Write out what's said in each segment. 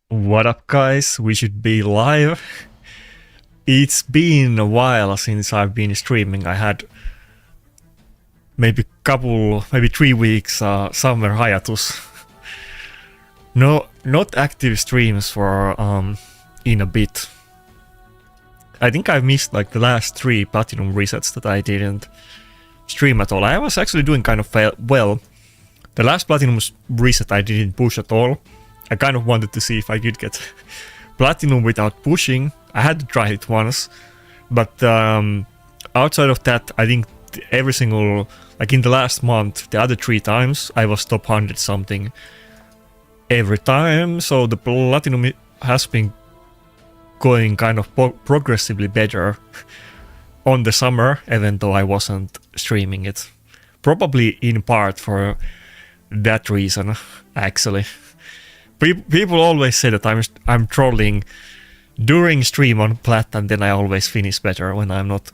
What up, guys? We should be live. It's been a while since I've been streaming. I had maybe 3 weeks summer hiatus. No, not active streams for in a bit. I think I've missed like the last 3 platinum resets that I didn't stream at all. I was actually doing kind of well. The last platinum reset I didn't push at all. I kind of wanted to see if I could get platinum without pushing. I had to try it once, but outside of that, I think every single, like in the last month, the other 3 times, I was top 100 something every time, so the platinum has been going kind of progressively better on the summer, even though I wasn't streaming it. Probably in part for that reason, actually. People always say that I'm trolling during stream on plat, and then I always finish better when I'm not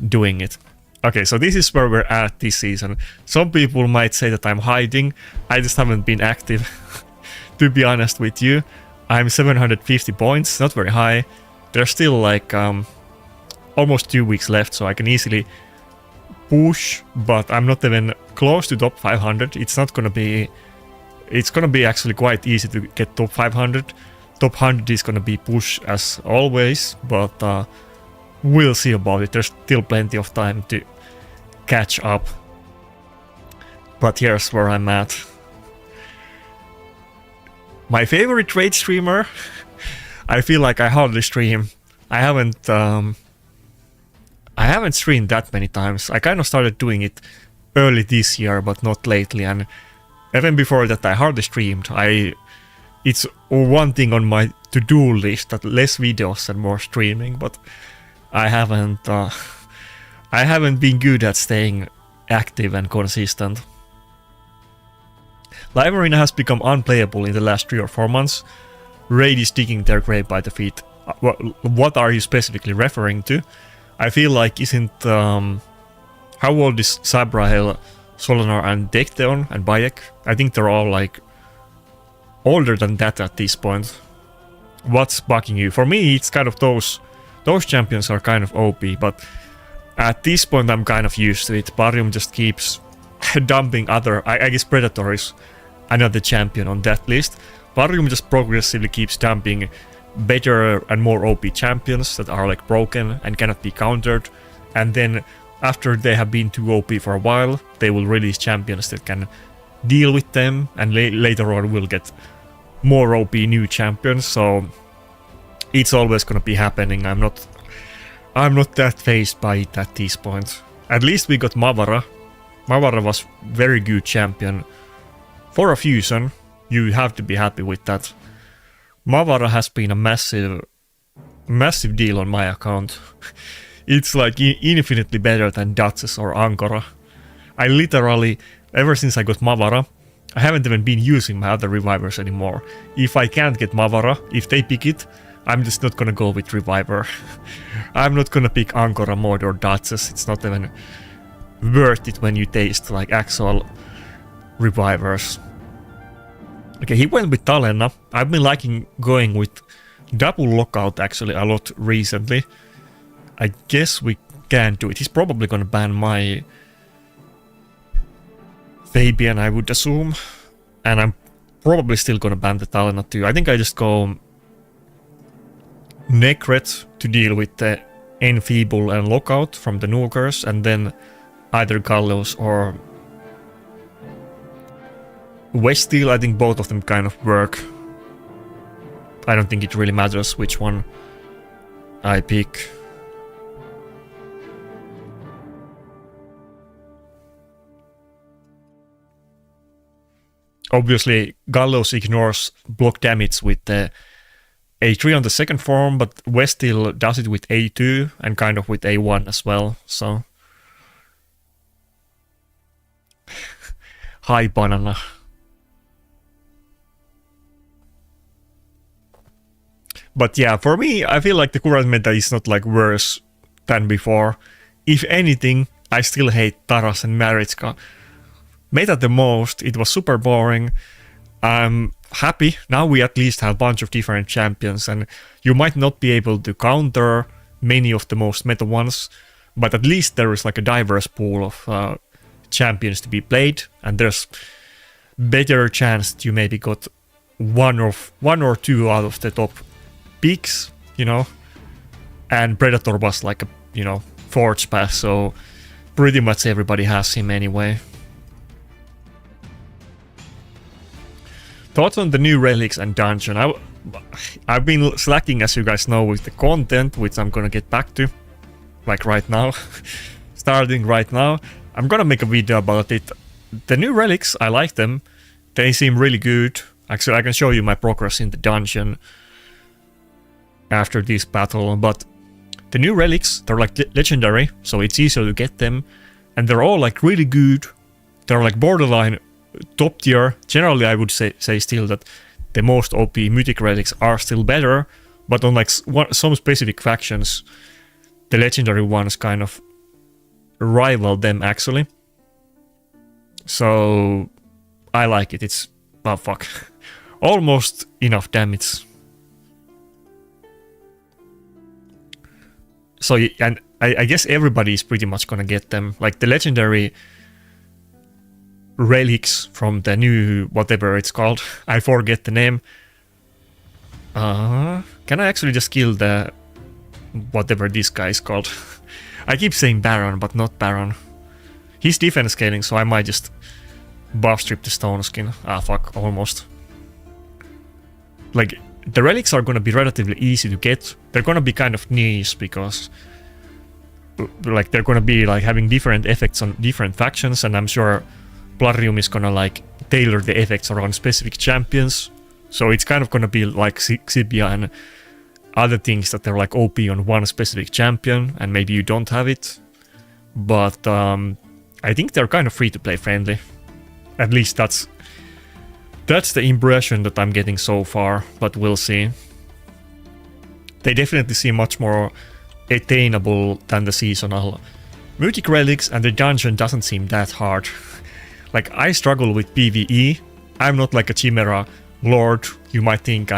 doing it. Okay, so this is where we're at this season. Some people might say that I'm hiding. I just haven't been active. To be honest with you, I'm 750 points, not very high. There's still like almost 2 weeks left, so I can easily push, but I'm not even close to top 500. It's gonna be actually quite easy to get top 500. Top 100 is gonna be push as always, but we'll see about it. There's still plenty of time to catch up. But here's where I'm at. My favorite trade streamer, I feel like I hardly stream. I haven't streamed that many times. I kind of started doing it early this year, but not lately, and even before that I hardly streamed. It's one thing on my to-do list, that less videos and more streaming, but I haven't been good at staying active and consistent. Live Arena has become unplayable in the last 3 or 4 months. Raid is digging their grave by the feet. What are you specifically referring to? I feel like how old is Sabrahel, Solinar and Dekteon and Bayek? I think they're all like older than that at this point. What's bugging you? For me, it's kind of those champions are kind of OP, but at this point I'm kind of used to it. Barium just keeps dumping I guess Predator is another champion on that list. Barium just progressively keeps dumping better and more OP champions that are like broken and cannot be countered, and then after they have been too OP for a while, they will release champions that can deal with them, and later on we'll get more OP new champions, so it's always gonna be happening. I'm not that phased by it at this point. At least we got Mavara. Mavara was very good champion for a fusion. You have to be happy with that. Mavara has been a massive deal on my account. It's like infinitely better than Duchess or Ankara. I literally, ever since I got Mavara, I haven't even been using my other revivers anymore. If I can't get Mavara, if they pick it, I'm just not gonna go with reviver. I'm not gonna pick Ankara mode or Duchess. It's not even worth it when you taste like actual revivers. Okay, he went with Talena. I've been liking going with double lockout actually a lot recently. I guess we can do it. He's probably gonna ban my Fabian, I would assume. And I'm probably still gonna ban the Talena too. I think I just go Necret to deal with the Enfeeble and Lockout from the Nukers, and then either Gallows or Weststeel. I think both of them kind of work. I don't think it really matters which one I pick. Obviously, Gallows ignores block damage with the A3 on the second form, but Weststeel does it with A2 and kind of with A1 as well, so... Hi, banana. But yeah, for me, I feel like the current meta is not like worse than before. If anything, I still hate Taras and Maritska. Meta the most, it was super boring. I'm happy. Now we at least have a bunch of different champions, and you might not be able to counter many of the most meta ones, but at least there is like a diverse pool of champions to be played, and there's better chance that you maybe got one or two out of the top picks, you know. And Predator was like a, you know, Forge Pass, so pretty much everybody has him anyway. Thoughts on the new relics and dungeon? I've been slacking, as you guys know, with the content, which I'm gonna get back to, like right now. Starting right now. I'm gonna make a video about it. The new relics, I like them. They seem really good. Actually, I can show you my progress in the dungeon after this battle, but the new relics, they're like legendary, so it's easier to get them, and they're all like really good. They're like borderline top tier. Generally, I would say still that the most OP mythic relics are still better, but on like some specific factions, the legendary ones kind of rival them actually. So I like it. It's, oh fuck, almost enough damage. So, and I guess everybody is pretty much gonna get them. Like the legendary relics from the new whatever it's called. I forget the name. Can I actually just kill the whatever this guy is called? I keep saying Baron, but not Baron. He's defense scaling, so I might just buff strip the stone skin. Ah fuck, almost. Like, the relics are gonna be relatively easy to get. They're gonna be kind of niche because like they're gonna be like having different effects on different factions, and I'm sure Plarium is gonna like tailor the effects around specific champions. So it's kind of gonna be like Xibia and other things that they're like OP on one specific champion, and maybe you don't have it. But I think they're kind of free to play friendly. At least that's the impression that I'm getting so far, but we'll see. They definitely seem much more attainable than the seasonal mythic relics, and the dungeon doesn't seem that hard. Like, I struggle with PvE. I'm not like a Chimera Lord. You might think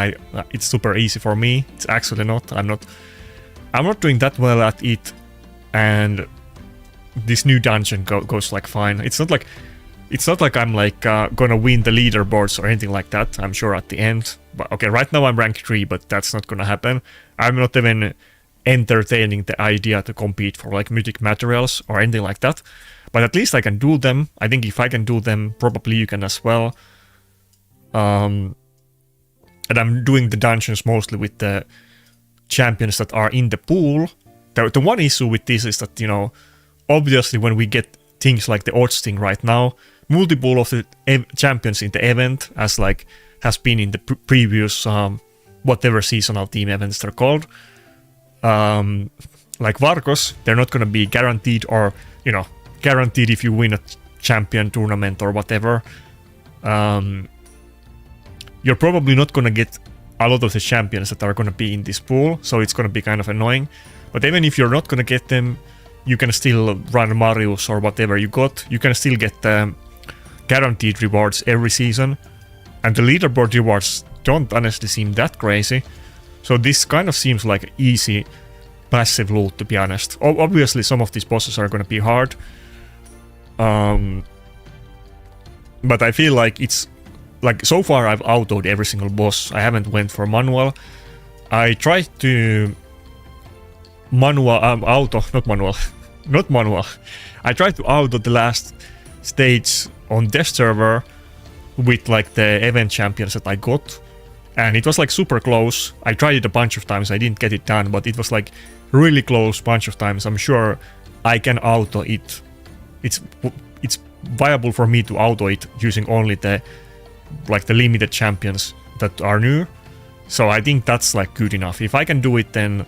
it's super easy for me. It's actually not. I'm not doing that well at it, and this new dungeon goes like fine. It's not like I'm like gonna win the leaderboards or anything like that. I'm sure at the end. But okay, right now I'm rank 3, but that's not gonna happen. I'm not even entertaining the idea to compete for like mythic materials or anything like that. But at least I can do them. I think if I can do them, probably you can as well. And I'm doing the dungeons mostly with the champions that are in the pool. The one issue with this is that, you know, obviously when we get things like the odds thing right now, multiple of the champions in the event as like has been in the previous whatever seasonal team events they're called. Like Vargos, they're not gonna be guaranteed, or, you know, guaranteed if you win a champion tournament or whatever. You're probably not gonna get a lot of the champions that are gonna be in this pool, so it's gonna be kind of annoying. But even if you're not gonna get them, you can still run Marius or whatever you got. You can still get the guaranteed rewards every season. And the leaderboard rewards don't honestly seem that crazy. So this kind of seems like easy passive loot, to be honest. Obviously some of these bosses are going to be hard. But I feel like it's... like, so far I've autoed every single boss. I haven't went for manual. I tried to... not manual. I tried to auto the last stage on Death Server with like the event champions that I got, and it was like super close. I tried it a bunch of times, I didn't get it done, but it was like really close bunch of times. I'm sure I can auto it. It's viable for me to auto it using only the limited champions that are new. So I think that's like good enough. If I can do it, then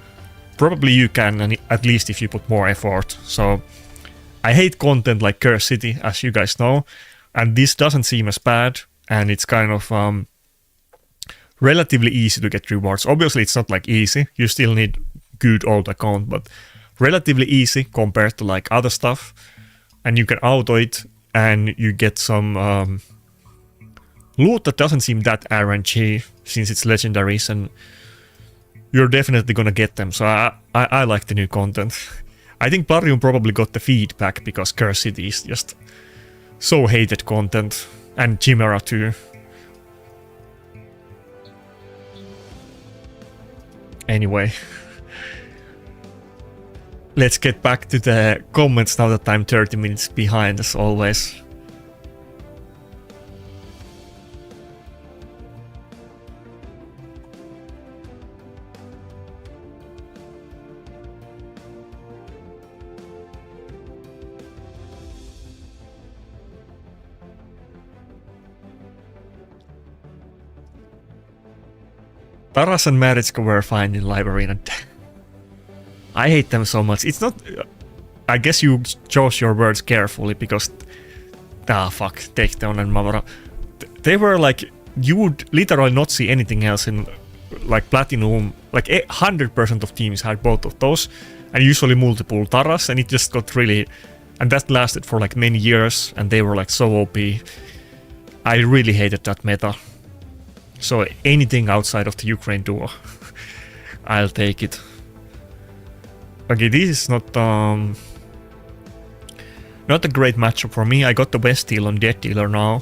probably you can, and at least if you put more effort. So I hate content like Curse City, as you guys know, and this doesn't seem as bad, and it's kind of relatively easy to get rewards. Obviously it's not like easy, you still need good old account, but relatively easy compared to like other stuff, and you can auto it and you get some loot that doesn't seem that RNG since it's legendaries, and you're definitely gonna get them, so I like the new content. I think Barium probably got the feedback because Curse City is just so hated content, and Chimera too. Anyway, let's get back to the comments now that I'm 30 minutes behind as always. Taras and Maritska were fine in Live Arena. I hate them so much. It's not... I guess you chose your words carefully because... fuck. Takedown and Mavara. They were like... You would literally not see anything else in... Like Platinum... Like 100% of teams had both of those. And usually multiple Taras, and it just got really... And that lasted for like many years, and they were like so OP. I really hated that meta. So anything outside of the Ukraine duo, I'll take it. Okay, this is not a great matchup for me. I got the West Deal on Dead Dealer now,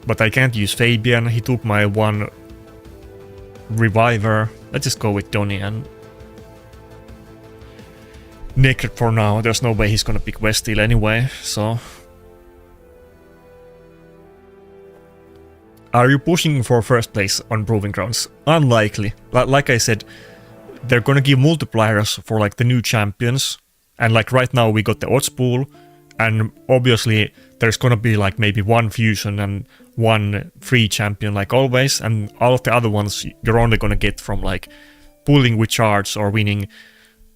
but I can't use Fabian. He took my one Reviver. Let's just go with Donny and Naked for now. There's no way he's gonna pick West Deal anyway, so... Are you pushing for first place on Proving Grounds? Unlikely. Like I said, they're gonna give multipliers for like the new champions. And like right now we got the odds pool. And obviously there's gonna be like maybe one fusion and one free champion like always. And all of the other ones you're only gonna get from like pulling with charts or winning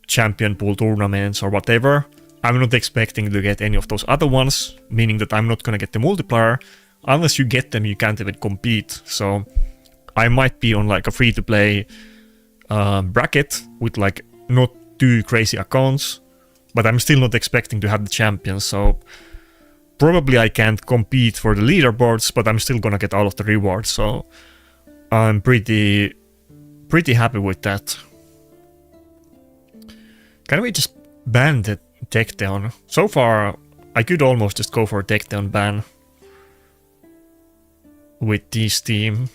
champion pool tournaments or whatever. I'm not expecting to get any of those other ones, meaning that I'm not gonna get the multiplier. Unless you get them, you can't even compete. So I might be on like a free-to-play bracket with like not too crazy accounts, but I'm still not expecting to have the champions. So probably I can't compete for the leaderboards, but I'm still gonna get all of the rewards. So I'm pretty happy with that. Can we just ban the takedown? So far, I could almost just go for a takedown ban with this team.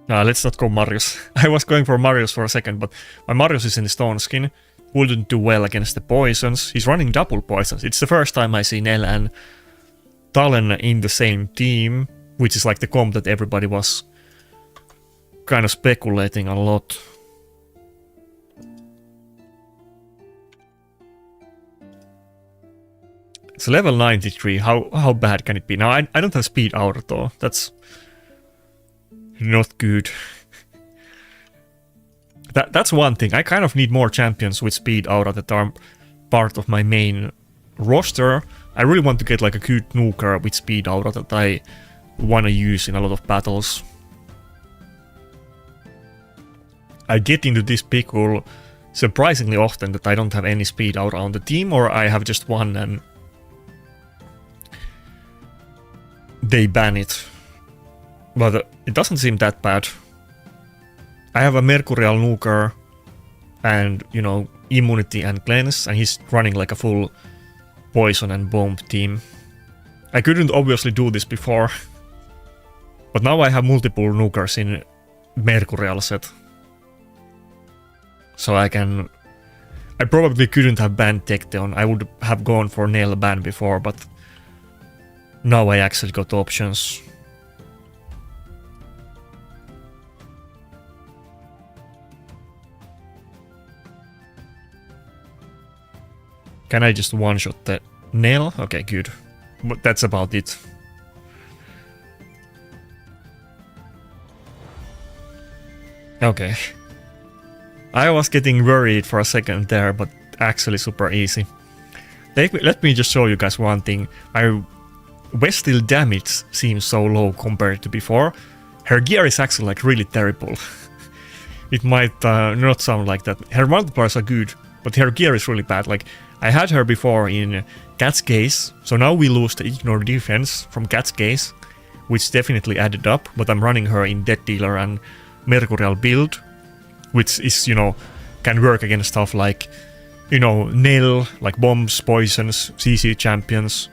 Nah, let's not go Marius. I was going for Marius for a second, but my Marius is in the stone skin. Wouldn't do well against the poisons. He's running double poisons. It's the first time I see Nel and Talon in the same team, which is like the comp that everybody was kind of speculating a lot. It's level 93, how bad can it be? Now, I don't have speed aura though, that's not good. That's one thing, I kind of need more champions with speed aura that are part of my main roster. I really want to get like a good nuker with speed aura that I want to use in a lot of battles. I get into this pickle surprisingly often that I don't have any speed aura on the team, or I have just one and they ban it. But it doesn't seem that bad. I have a Mercurial nuker and, you know, immunity and cleanse, and he's running like a full poison and bomb team. I couldn't obviously do this before, but now I have multiple nukers in Mercurial set. So I probably couldn't have banned Takedown. I would have gone for nail ban before, but now I actually got options. Can I just one-shot the nail? Okay, good. But that's about it. Okay. I was getting worried for a second there, but actually super easy. Let me just show you guys one thing. My Westhill damage seems so low compared to before. Her gear is actually like really terrible. It might not sound like that. Her multipliers are good, but her gear is really bad. Like I had her before in Cat's Case, so now we lose the ignore defense from Cat's Case, which definitely added up, but I'm running her in Death Dealer and Mercurial build, which is, you know, can work against stuff like, you know, Nail, like bombs, poisons, CC champions,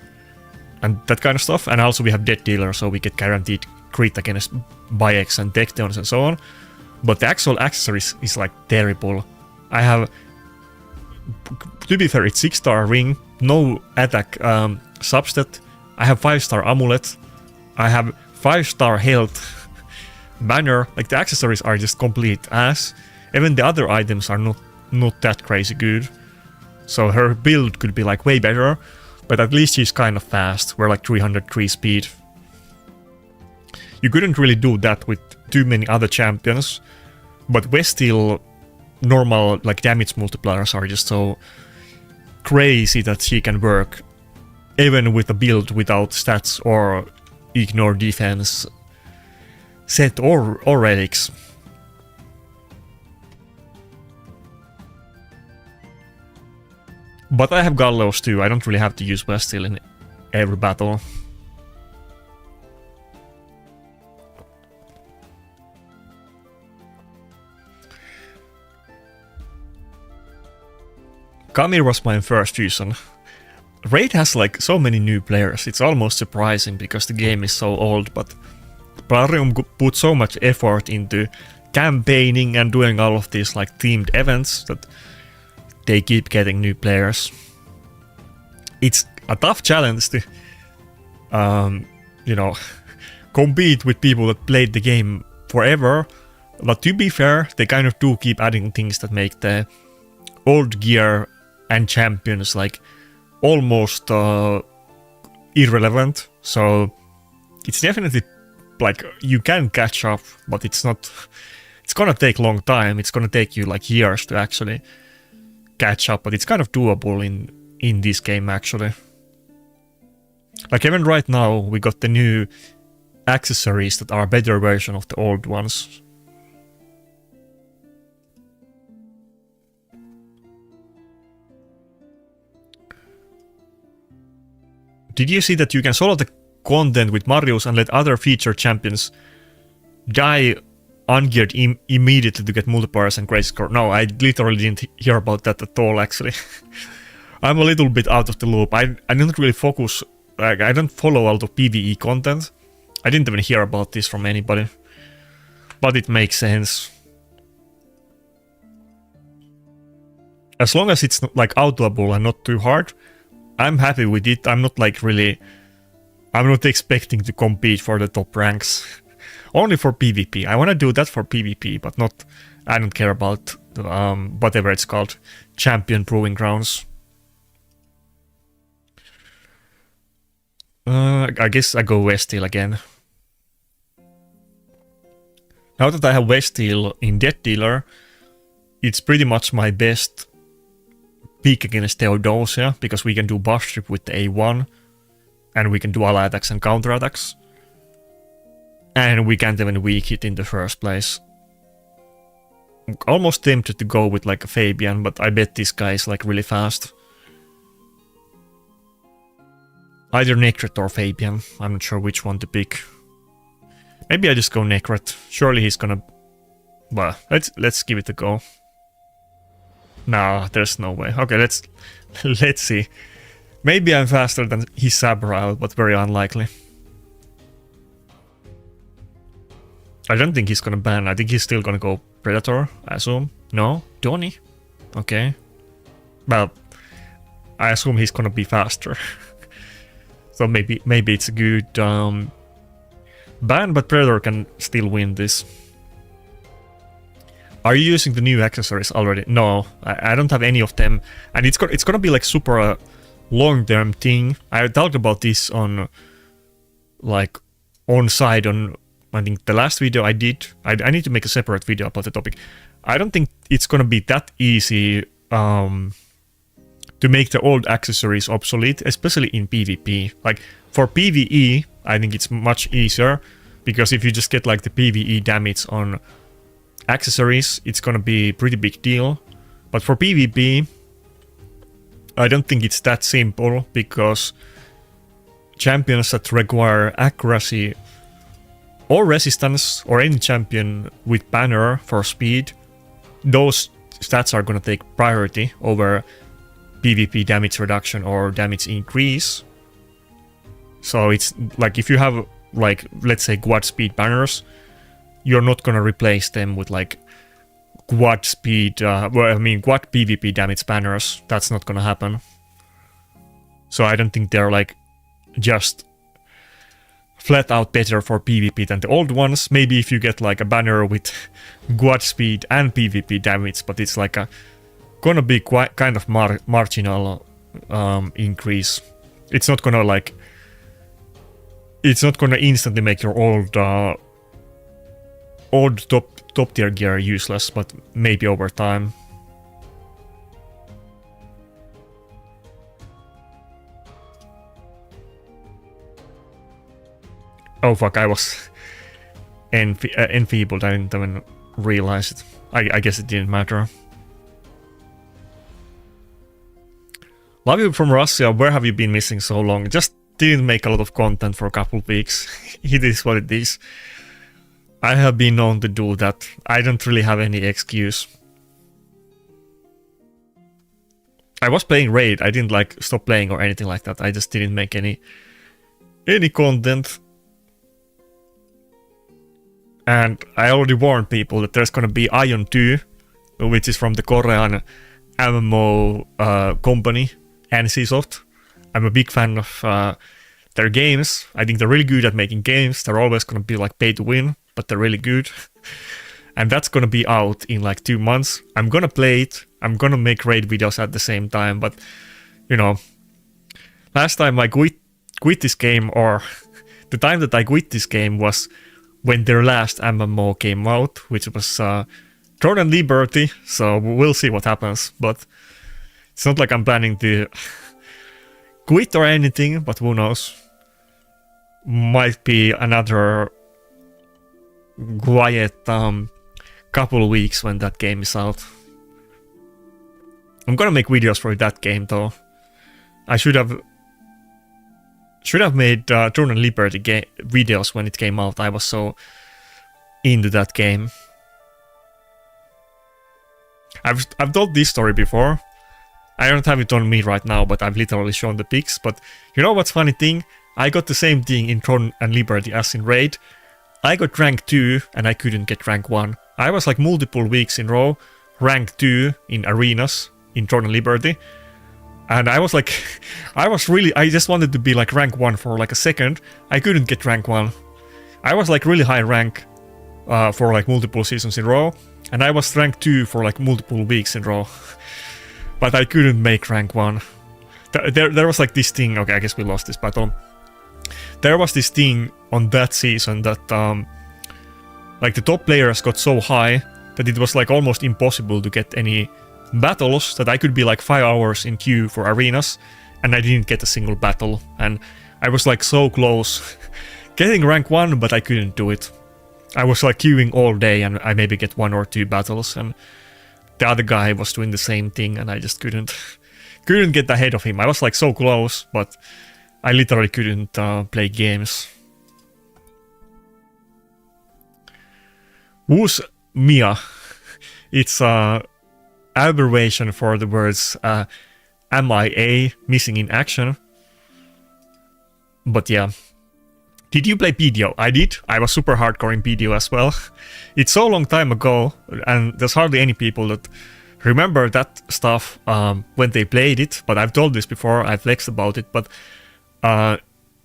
and that kind of stuff. And also we have Death Dealer, so we get guaranteed crit against Bayeks and Tectons and so on. But the actual accessories is like terrible. I have, to be fair, it's 6-star ring, no attack substat. I have 5-star amulet. I have 5-star health banner. Like the accessories are just complete ass. Even the other items are not that crazy good. So her build could be like way better, but at least she's kind of fast. We're like 303 speed. You couldn't really do that with too many other champions, but Westeel normal like damage multipliers are just so crazy that she can work even with a build without stats or ignore defense set or relics. But I have Gallows too, I don't really have to use Westeel in every battle. Kamir was my first season. Raid has like so many new players, it's almost surprising because the game is so old, but Plarium put so much effort into campaigning and doing all of these like themed events that they keep getting new players. It's a tough challenge to, you know, compete with people that played the game forever, but to be fair, they kind of do keep adding things that make the old gear and champions like almost irrelevant, so it's definitely like you can catch up, but it's gonna take a long time. It's gonna take you like years to actually catch up, but it's kind of doable in this game actually. Like even right now we got the new accessories that are a better version of the old ones. Did you see that you can solo the content with Marius and let other featured champions die ungeared immediately to get multipliers and grace score? No, I literally didn't hear about that at all actually. I'm a little bit out of the loop. I don't really focus, like I don't follow a lot of PvE content. I didn't even hear about this from anybody. But it makes sense. As long as it's like autoable and not too hard, I'm happy with it. I'm not like really... I'm not expecting to compete for the top ranks. Only for PvP. I want to do that for PvP, but not... I don't care about whatever it's called. Champion Proving Grounds. I guess I go Westeel again. Now that I have Westeel in Death Dealer, it's pretty much my best pick against Theodosia, because we can do buff strip with the A1, and we can do ally attacks and counter attacks. And we can't even weak hit in the first place. I'm almost tempted to go with like a Fabian, but I bet this guy is like really fast. Either Necret or Fabian, I'm not sure which one to pick. Maybe I just go Necret, surely he's gonna... Well, let's give it a go. No, there's no way. Okay, let's see. Maybe I'm faster than his Sabral, but very unlikely. I don't think he's gonna ban. I think he's still gonna go Predator, I assume. No? Donny? Okay. Well, I assume he's gonna be faster. So maybe it's a good ban, but Predator can still win this. Are you using the new accessories already? No, I don't have any of them, and it's gonna be like super long-term thing. I talked about this on like on side on I think the last video I did. I need to make a separate video about the topic. I don't think it's gonna be that easy to make the old accessories obsolete, especially in PvP. Like for PvE, I think it's much easier, because if you just get like the PvE damage on accessories, it's gonna be a pretty big deal. But for PvP, I don't think it's that simple, because champions that require accuracy or resistance, or any champion with banner for speed, those stats are gonna take priority over PvP damage reduction or damage increase. So it's like if you have, like, let's say quad speed banners, you're not gonna replace them with like quad speed, quad PvP damage banners. That's not gonna happen. So I don't think they're like just flat out better for PvP than the old ones. Maybe if you get like a banner with quad speed and PvP damage, but it's like gonna be quite kind of marginal increase. It's not gonna like, it's not gonna instantly make your old top tier gear useless, but maybe over time. Oh fuck, I was enfeebled, I didn't even realize it. I guess it didn't matter. Love you from Russia, where have you been missing so long? Just didn't make a lot of content for a couple of weeks. It is what it is. I have been known to do that. I don't really have any excuse. I was playing Raid, I didn't like stop playing or anything like that. I just didn't make any content. And I already warned people that there's gonna be Ion 2, which is from the Korean MMO company, NCSoft. I'm a big fan of their games. I think they're really good at making games. They're always gonna be like pay to win, but they're really good. And that's gonna be out in like 2 months. I'm gonna play it. I'm gonna make raid videos at the same time, but you know, last time I quit this game, or the time that I quit this game was when their last MMO came out, which was Throne and Liberty, so we'll see what happens, but it's not like I'm planning to quit or anything, but who knows. Might be another quiet couple of weeks when that game is out. I'm gonna make videos for that game though. I should have made Throne and Liberty videos when it came out. I was so into that game. I've told this story before. I don't have it on me right now, but I've literally shown the pics. But you know what's funny thing? I got the same thing in Throne and Liberty as in Raid. I got rank 2 and I couldn't get rank 1. I was like multiple weeks in a row rank 2 in arenas in Throne and Liberty. And I was like, I just wanted to be like rank 1 for like a second. I couldn't get rank 1. I was like really high rank for like multiple seasons in a row. And I was rank 2 for like multiple weeks in a row. But I couldn't make rank 1. There was like this thing, okay, I guess we lost this battle. There was this thing on that season that like the top players got so high that it was like almost impossible to get any battles, that I could be like 5 hours in queue for arenas and I didn't get a single battle, and I was like so close getting rank 1, but I couldn't do it. I was like queuing all day and I maybe get 1 or 2 battles, and the other guy was doing the same thing and I just couldn't get ahead of him. I was like so close, but I literally couldn't play games. Who's Mia? It's abbreviation for the words MIA, missing in action. But yeah. Did you play PDO? I did. I was super hardcore in PDO as well. It's so long time ago, and there's hardly any people that remember that stuff when they played it, but I've told this before, I've flexed about it, but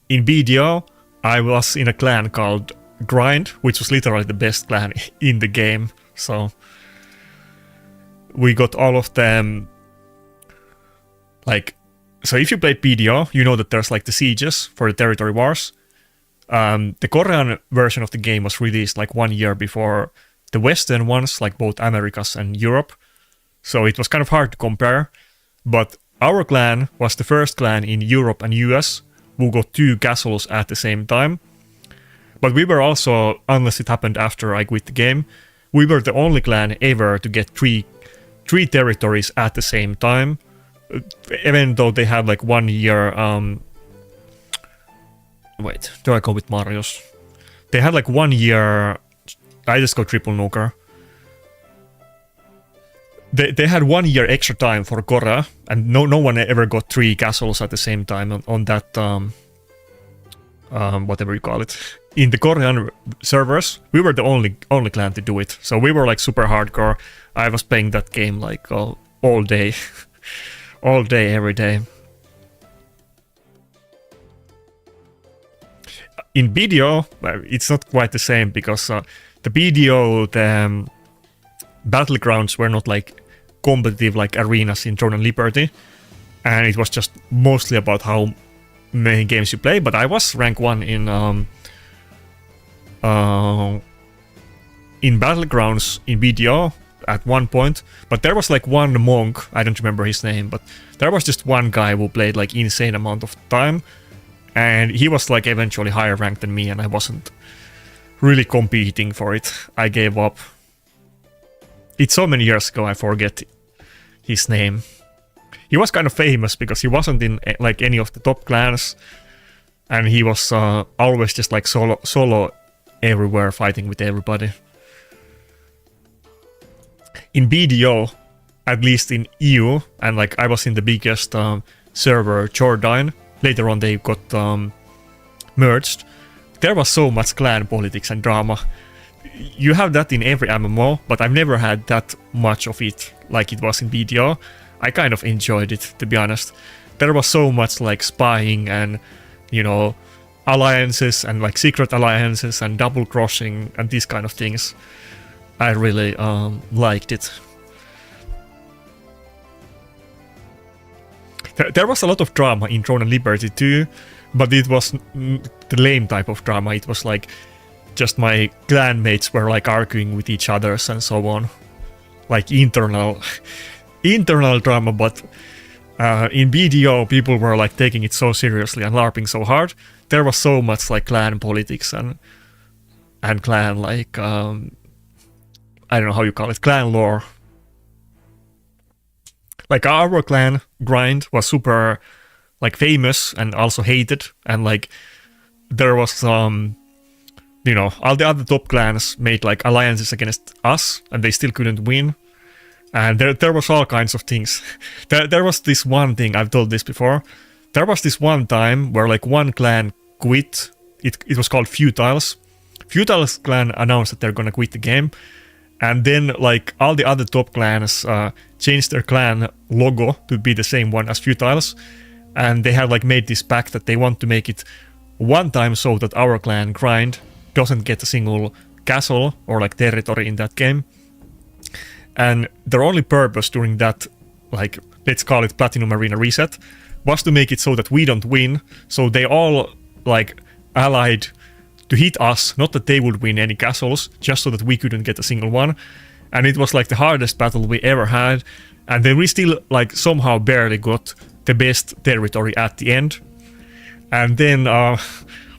in BDO, I was in a clan called Grind, which was literally the best clan in the game, so we got all of them, like, so if you played BDO, you know that there's like the sieges for the territory wars. The Korean version of the game was released like 1 year before the Western ones, like both Americas and Europe, so it was kind of hard to compare, but our clan was the first clan in Europe and US who got 2 castles at the same time. But we were also, unless it happened after I quit the game, we were the only clan ever to get three territories at the same time. even though they had like 1 year. Wait, do I go with Marius? They had like 1 year. I just go triple nuker. They had 1 year extra time for Korea, and no one ever got 3 castles at the same time on that whatever you call it. In the Korean servers, we were the only clan to do it. So we were like super hardcore. I was playing that game like all day, all day, every day. In BDO, it's not quite the same because the BDO, the battlegrounds were not like competitive like arenas in Throne and Liberty, and it was just mostly about how many games you play. But I was rank 1 in battlegrounds in BDO at one point, but there was like one monk, I don't remember his name, but there was just one guy who played like insane amount of time, and he was like eventually higher ranked than me, and I wasn't really competing for it. I gave up. It's so many years ago, I forget his name. He was kind of famous because he wasn't in like any of the top clans, and he was always just like solo everywhere, fighting with everybody. In BDO, at least in EU, and like I was in the biggest server, Jordan. Later on they got merged. There was so much clan politics and drama. You have that in every MMO, but I've never had that much of it like it was in BDO. I kind of enjoyed it, to be honest. There was so much like spying and, you know, alliances and like secret alliances and double crossing and these kind of things. I really liked it. There was a lot of drama in Throne and Liberty too, but it was the lame type of drama. It was like just my clanmates were like arguing with each other and so on, like internal drama. But in BDO, people were like taking it so seriously and LARPing so hard. There was so much like clan politics and clan like I don't know how you call it, clan lore. Like our clan grind was super like famous and also hated, and like there was you know, all the other top clans made like alliances against us and they still couldn't win. And there was all kinds of things. There was this one thing, I've told this before. There was this one time where like one clan quit. It was called Futiles. Futiles clan announced that they're gonna quit the game. And then like all the other top clans changed their clan logo to be the same one as Futiles. And they had like made this pact that they want to make it one time so that our clan grind doesn't get a single castle or like territory in that game. And their only purpose during that, like, let's call it Platinum Arena reset, was to make it so that we don't win. So they all like allied to hit us, not that they would win any castles, just so that we couldn't get a single one. And it was like the hardest battle we ever had. And then we still like somehow barely got the best territory at the end. And then,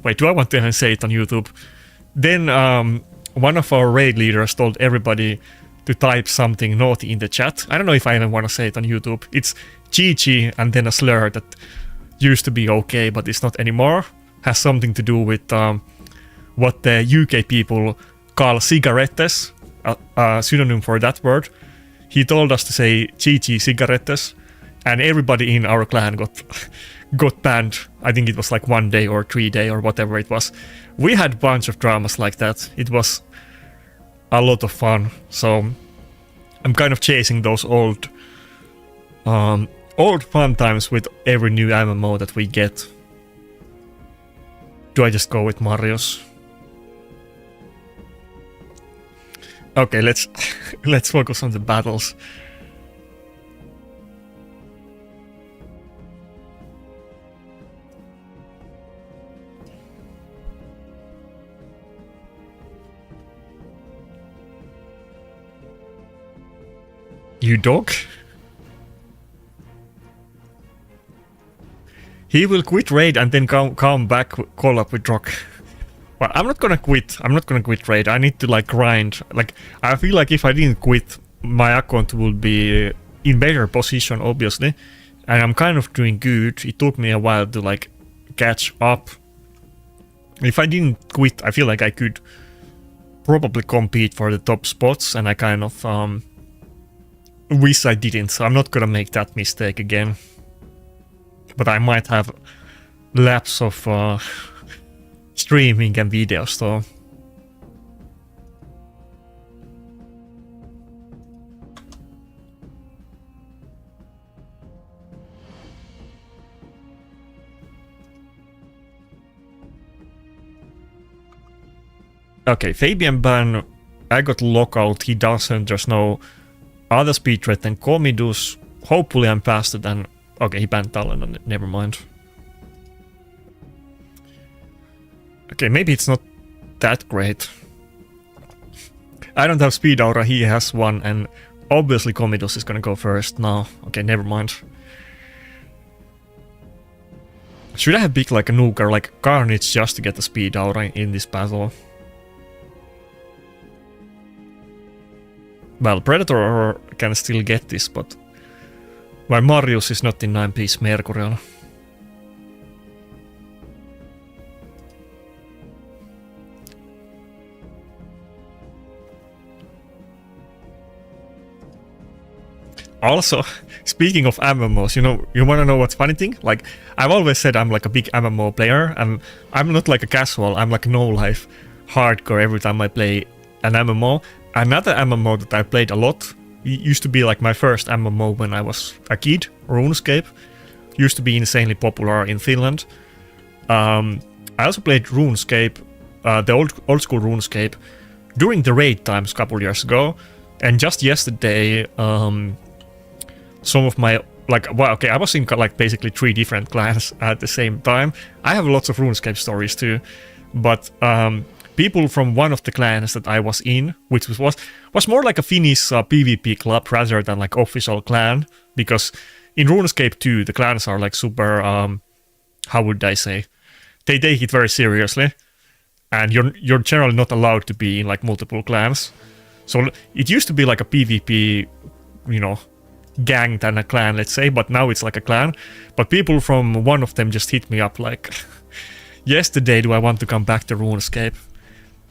wait, do I want to even say it on YouTube? Then one of our raid leaders told everybody to type something naughty in the chat. I don't know if I even want to say it on YouTube. It's GG and then a slur that used to be okay, but it's not anymore. Has something to do with what the UK people call cigarettes, a synonym for that word. He told us to say GG cigarettes, and everybody in our clan got banned. I think it was like 1 day or 3 day or whatever it was. We had a bunch of dramas like that. It was a lot of fun. So I'm kind of chasing those old fun times with every new MMO that we get. Do I just go with Marius? Okay, let's focus on the battles. You dog? He will quit raid and then come back, call up with Rock. Well, I'm not gonna quit. I'm not gonna quit raid. I need to like grind. Like I feel like if I didn't quit, my account would be in better position, obviously, and I'm kind of doing good. It took me a while to like catch up. If I didn't quit, I feel like I could probably compete for the top spots, and I kind of wish I didn't, so I'm not gonna make that mistake again. But I might have lapse of streaming and videos though. Okay, Fabian Ban, I got lockout, he doesn't, there's no other speed rate than Comidus. Hopefully I'm faster than... Okay, he banned Talon, never mind. Okay, maybe it's not that great. I don't have speed aura, he has one, and obviously Comidus is gonna go first now. Okay, never mind. Should I have picked like a nuker, like Carnage, just to get the speed aura in this battle? Well, Predator can still get this, but... While Marius is not in 9-piece Mercurial. Also, speaking of MMOs, you wanna know what's funny thing? Like, I've always said I'm like a big MMO player, and I'm not like a casual, I'm like no life hardcore every time I play an MMO. Another MMO that I played a lot, used to be like my first MMO when I was a kid, RuneScape. Used to be insanely popular in Finland. I also played RuneScape, the old school RuneScape, during the raid times a couple years ago. And just yesterday, some of my, I was in like basically 3 different clans at the same time. I have lots of RuneScape stories too, but people from one of the clans that I was in, which was more like a Finnish PvP club rather than like official clan, because in RuneScape 2 the clans are like super, how would I say, they take it very seriously, and you're generally not allowed to be in like multiple clans. So it used to be like a PvP, gang than a clan, let's say, but now it's like a clan. But people from one of them just hit me up like, yesterday, do I want to come back to RuneScape?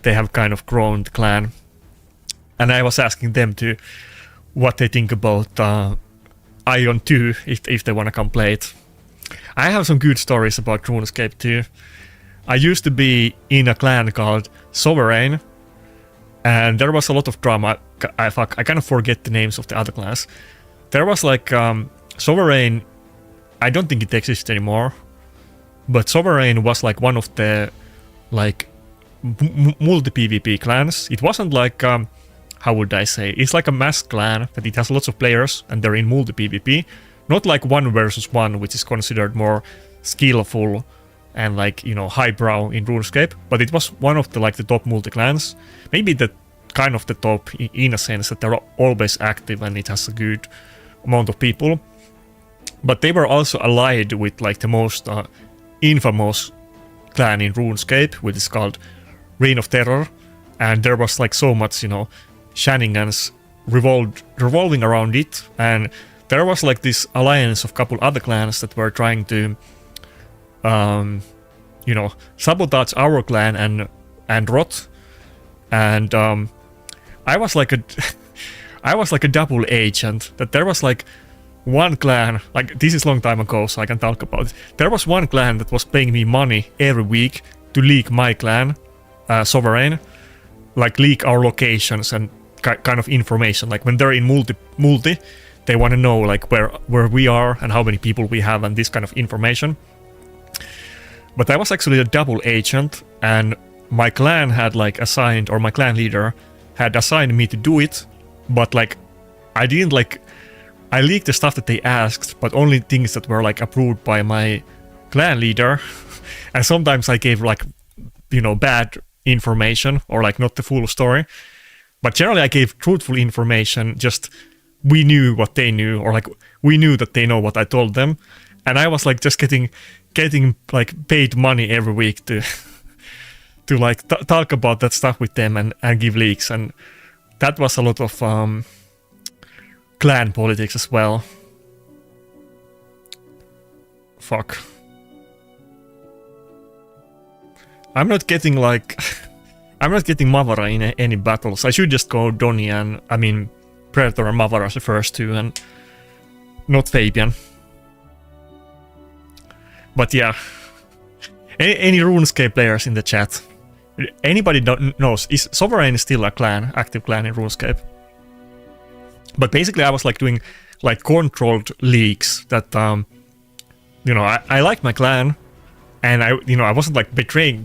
They have kind of grown the clan. And I was asking them to what they think about Ion 2, if they want to come play it. I have some good stories about RuneScape too. I used to be in a clan called Sovereign, and there was a lot of drama. I kind of forget the names of the other clans. There was like Sovereign, I don't think it exists anymore, but Sovereign was like one of the like multi-PvP clans. It wasn't like, how would I say, it's like a mass clan, but it has lots of players and they're in multi-PvP. Not like 1 versus 1, which is considered more skillful and like, highbrow in RuneScape, but it was one of the like the top multi-clans. Maybe the kind of the top in a sense that they're always active and it has a good amount of people. But they were also allied with like the most infamous clan in RuneScape, which is called Reign of Terror, and there was like so much, shenanigans revolving around it, and there was like this alliance of couple other clans that were trying to, sabotage our clan and rot, and I was like a double agent. That there was like one clan, like this is long time ago, so I can talk about it. There was one clan that was paying me money every week to leak my clan, Sovereign, like leak our locations and kind of information. Like when they're in multi, they want to know like where we are and how many people we have and this kind of information. But I was actually a double agent, and my clan had like assigned, or my clan leader had assigned me to do it, but like I didn't like. I leaked the stuff that they asked, but only things that were like approved by my clan leader. And sometimes I gave like, bad information or like not the full story. But generally I gave truthful information, just we knew what they knew, or like we knew that they know what I told them. And I was like just getting like paid money every week to like talk about that stuff with them and give leaks. And that was a lot of clan politics as well. Fuck. I'm not getting like... I'm not getting Mavara in any battles. I should just go Donnie and... I mean, Predator and Mavara as the first two, and... not Fabian. But yeah. Any RuneScape players in the chat? Anybody knows, is Sovereign still a clan, active clan in RuneScape? But basically I was like doing like controlled leagues that, you know, I like my clan, and I wasn't like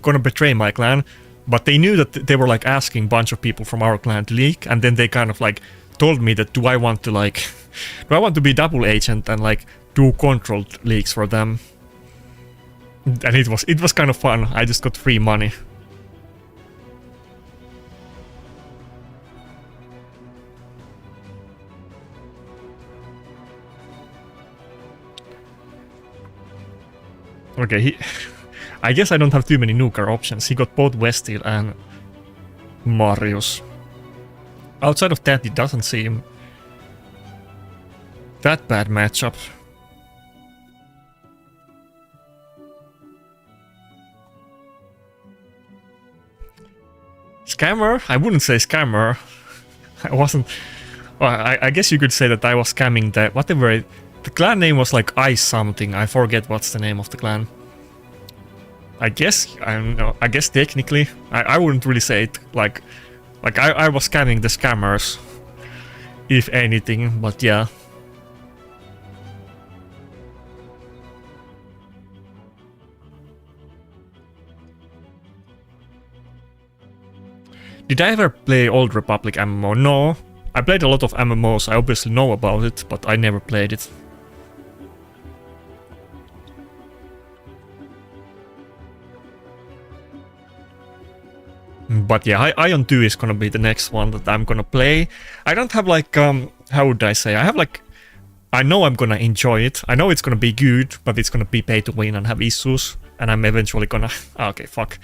gonna betray my clan, but they knew that they were like asking a bunch of people from our clan to leak, and then they kind of like told me that do I want to be double agent and like do controlled leagues for them. And it was kind of fun. I just got free money. Okay, I guess I don't have too many nuker options. He got both Westil and Marius. Outside of that, it doesn't seem that bad matchup. Scammer? I wouldn't say scammer. I wasn't... Well, I guess you could say that I was scamming the... whatever... The clan name was like Ice something. I forget what's the name of the clan. I guess... I don't know. I guess technically... I wouldn't really say it like... Like I was scamming the scammers. If anything, but yeah. Did I ever play Old Republic MMO? No. I played a lot of MMOs, I obviously know about it, but I never played it. But yeah, Ion 2 is gonna be the next one that I'm gonna play. I don't have like, how would I say? I have like... I know I'm gonna enjoy it. I know it's gonna be good, but it's gonna be pay to win and have issues. And I'm eventually gonna... okay, fuck.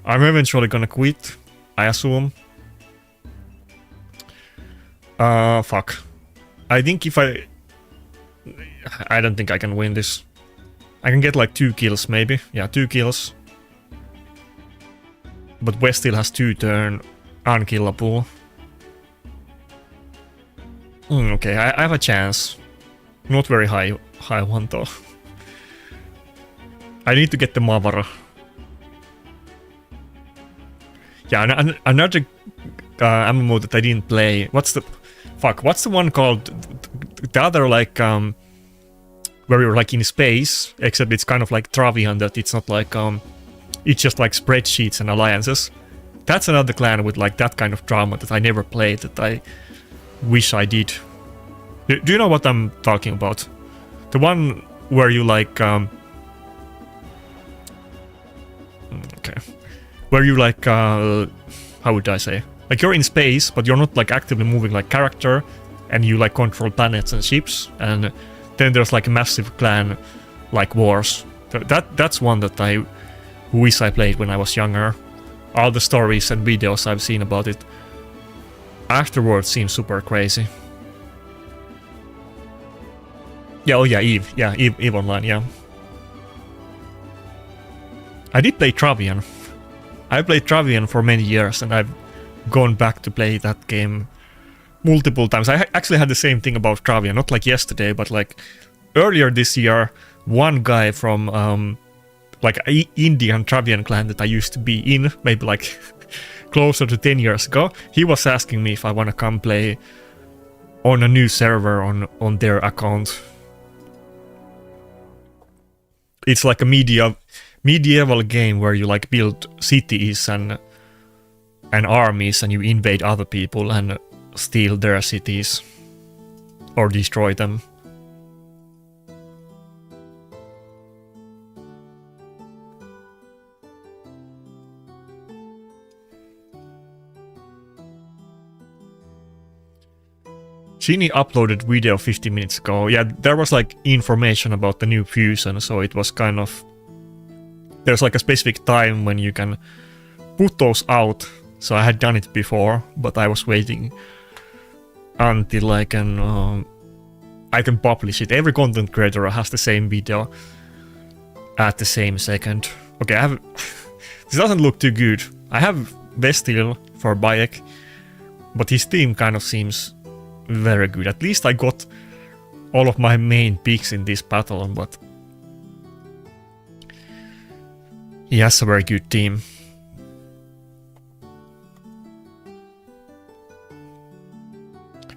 I'm eventually gonna quit, I assume. Fuck. I think if I don't think I can win this. I can get like 2 kills maybe. Yeah, 2 kills. But West still has 2 turn unkillable. Okay, I have a chance. Not very high one though. I need to get the Mavara. Yeah, another MMO that I didn't play. What's the one called? The other like where you're like in space, except it's kind of like Travian, that it's not like it's just like spreadsheets and alliances. That's another clan with like that kind of drama that I never played, that I wish I did. Do you know what I'm talking about? The one where you like okay. Where you like how would I say? Like you're in space, but you're not like actively moving like character, and you like control planets and ships, and then there's like a massive clan like wars. That's one that I wish I played when I was younger. All the stories and videos I've seen about it afterwards seem super crazy. Yeah, oh yeah, Eve. Yeah, Eve Online, yeah. I did play Travian. I played Travian for many years, and I've gone back to play that game multiple times. I actually had the same thing about Travian, not like yesterday, but like earlier this year, one guy from like an Indian Travian clan that I used to be in, maybe like closer to 10 years ago, he was asking me if I want to come play on a new server on their account. It's like a medieval game where you like build cities and armies, and you invade other people and steal their cities or destroy them. Genie uploaded video 50 minutes ago. Yeah, there was like information about the new fusion, so it was kind of... There's like a specific time when you can put those out. So I had done it before, but I was waiting until I can publish it. Every content creator has the same video at the same second. Okay, I have... This doesn't look too good. I have Vestil for Bayek, but his team kind of seems very good. At least I got all of my main picks in this battle, but he has a very good team.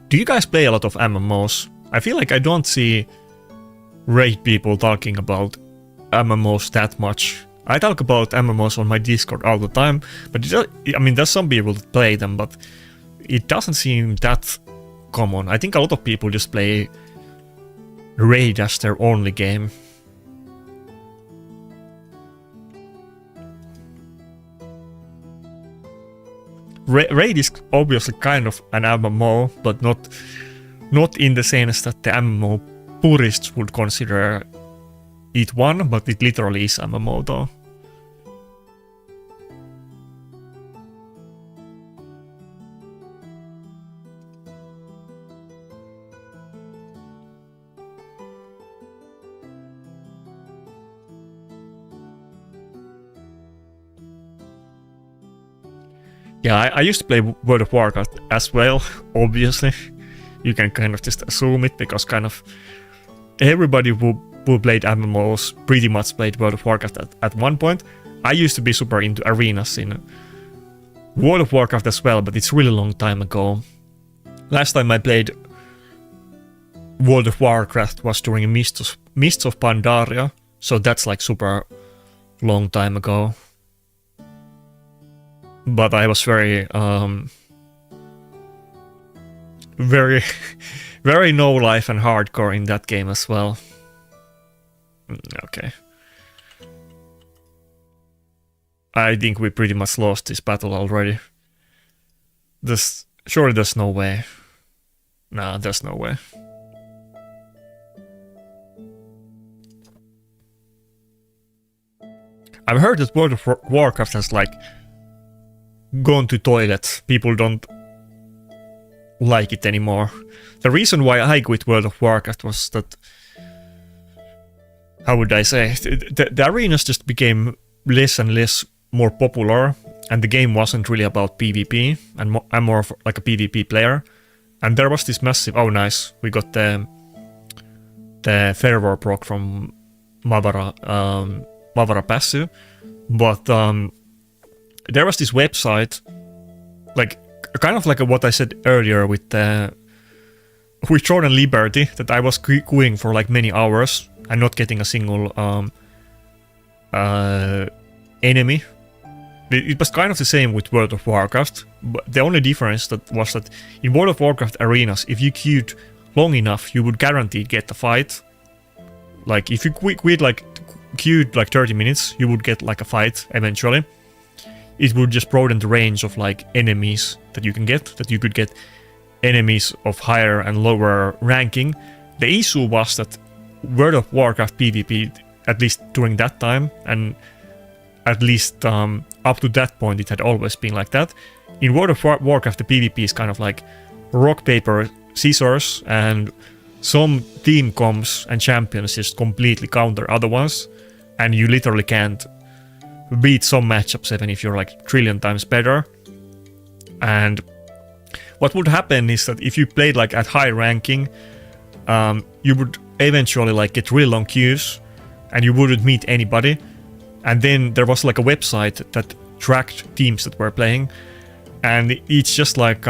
Do you guys play a lot of MMOs? I feel like I don't see raid people talking about MMOs that much. I talk about MMOs on my Discord all the time, but I mean, there's some people that play them, but it doesn't seem that common. I think a lot of people just play raid as their only game. Raid is obviously kind of an MMO, but not in the sense that the MMO purists would consider it one, but it literally is MMO though. Yeah, I used to play World of Warcraft as well, obviously. You can kind of just assume it, because kind of everybody who played MMOs pretty much played World of Warcraft at one point. I used to be super into arenas in World of Warcraft as well, but it's really long time ago. Last time I played World of Warcraft was during Mists of Pandaria, so that's like super long time ago. But I was very very no life and hardcore in that game as well. Okay. I think we pretty much lost this battle already. Surely there's no way. Nah, there's no way. I've heard that World of Warcraft has like gone to toilet. People don't like it anymore. The reason why I quit World of Warcraft was that, how would I say, the arenas just became less and less more popular, and the game wasn't really about PvP, and I'm more of like a PvP player. And there was this massive, oh nice, we got the Fervor proc from Mavara passive, but there was this website, like kind of like what I said earlier with Jordan Liberty, that I was queuing for like many hours and not getting a single enemy. It was kind of the same with World of Warcraft, but the only difference was that in World of Warcraft arenas, if you queued long enough, you would guaranteed get a fight. Like if you queued like 30 minutes, you would get like a fight eventually. It would just broaden the range of like enemies that you can get, that you could get enemies of higher and lower ranking. The issue was that World of Warcraft PvP, at least during that time, and at least up to that point it had always been like that. In World of Warcraft the PvP is kind of like rock, paper, scissors, and some team comps and champions just completely counter other ones, and you literally can't beat some matchups even if you're like trillion times better. And what would happen is that if you played like at high ranking, you would eventually like get really long queues and you wouldn't meet anybody. And then there was like a website that tracked teams that were playing, and it's just like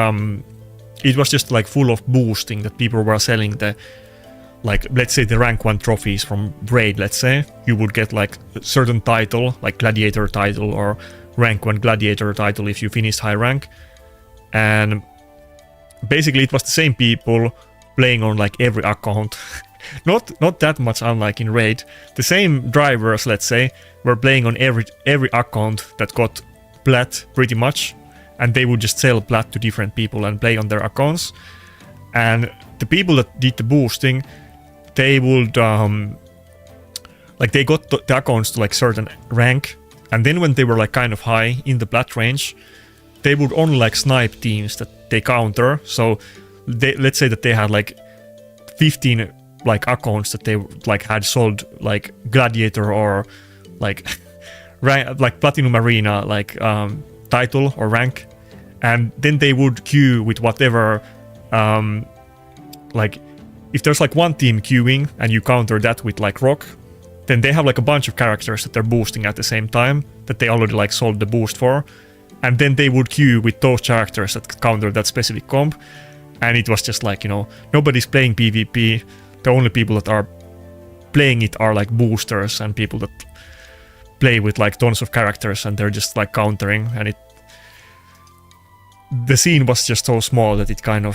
it was just like full of boosting, that people were selling the, like, let's say the rank 1 trophies from Raid, let's say. You would get like a certain title, like Gladiator title or rank 1 Gladiator title if you finished high rank. And basically it was the same people playing on like every account. Not that much unlike in Raid. The same drivers, let's say, were playing on every account that got plat pretty much. And they would just sell plat to different people and play on their accounts. And the people that did the boosting, they would like they got the accounts to like certain rank, and then when they were like kind of high in the plat range, they would only like snipe teams that they counter. So let's say that they had like 15 like accounts that they like had sold like Gladiator or like like Platinum Arena like title or rank, and then they would queue with whatever like if there's like one team queuing and you counter that with like rock, then they have like a bunch of characters that they're boosting at the same time that they already like sold the boost for, and then they would queue with those characters that counter that specific comp. And it was just like, you know, nobody's playing PvP. The only people that are playing it are like boosters and people that play with like tons of characters, and they're just like countering, and the scene was just so small that it kind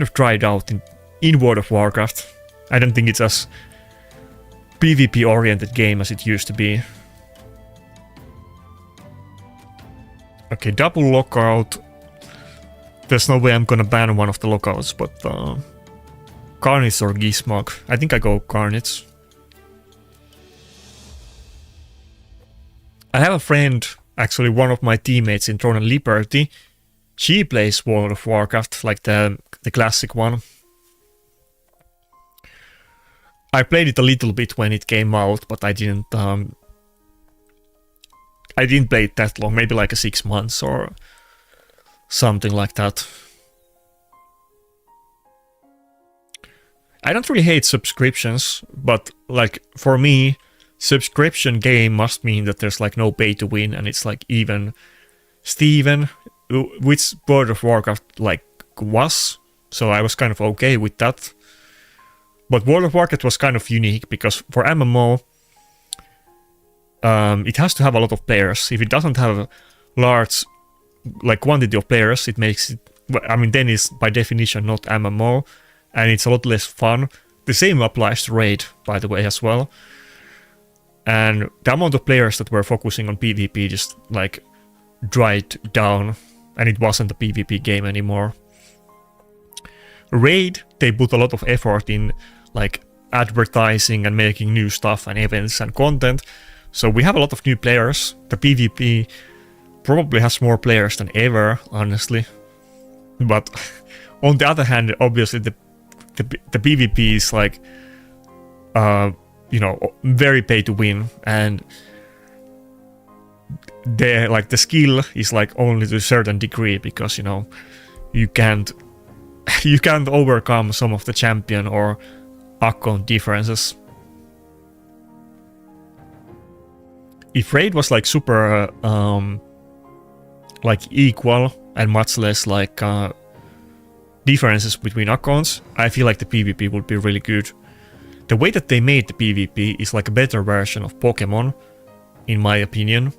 of dried out in World of Warcraft. I don't think it's as PvP oriented game as it used to be. Okay, double lockout. There's no way I'm gonna ban one of the lockouts, but Carnage or Gizmog. I think I go Carnage. I have a friend, actually one of my teammates in Throne and Liberty. She plays World of Warcraft, like the classic one. I played it a little bit when it came out, but I didn't play it that long, maybe like 6 months or something like that. I don't really hate subscriptions, but like for me, subscription game must mean that there's like no pay to win, and it's like even Steven, which World of Warcraft like was, so I was kind of okay with that. But World of Warcraft was kind of unique because for MMO, it has to have a lot of players. If it doesn't have a large like quantity of players, it makes it, I mean, then it's by definition not MMO, and it's a lot less fun. The same applies to Raid, by the way, as well. And the amount of players that were focusing on PvP just like dried down, and it wasn't a PvP game anymore. Raid, they put a lot of effort in like advertising and making new stuff and events and content, so we have a lot of new players. The PvP probably has more players than ever, honestly. But on the other hand, obviously the PvP is like you know, very pay to win, and the skill is like only to a certain degree, because you know you can't overcome some of the champion or account differences. If Raid was like super like equal and much less like differences between accounts, I feel like the PvP would be really good. The way that they made the PvP is like a better version of Pokemon, in my opinion.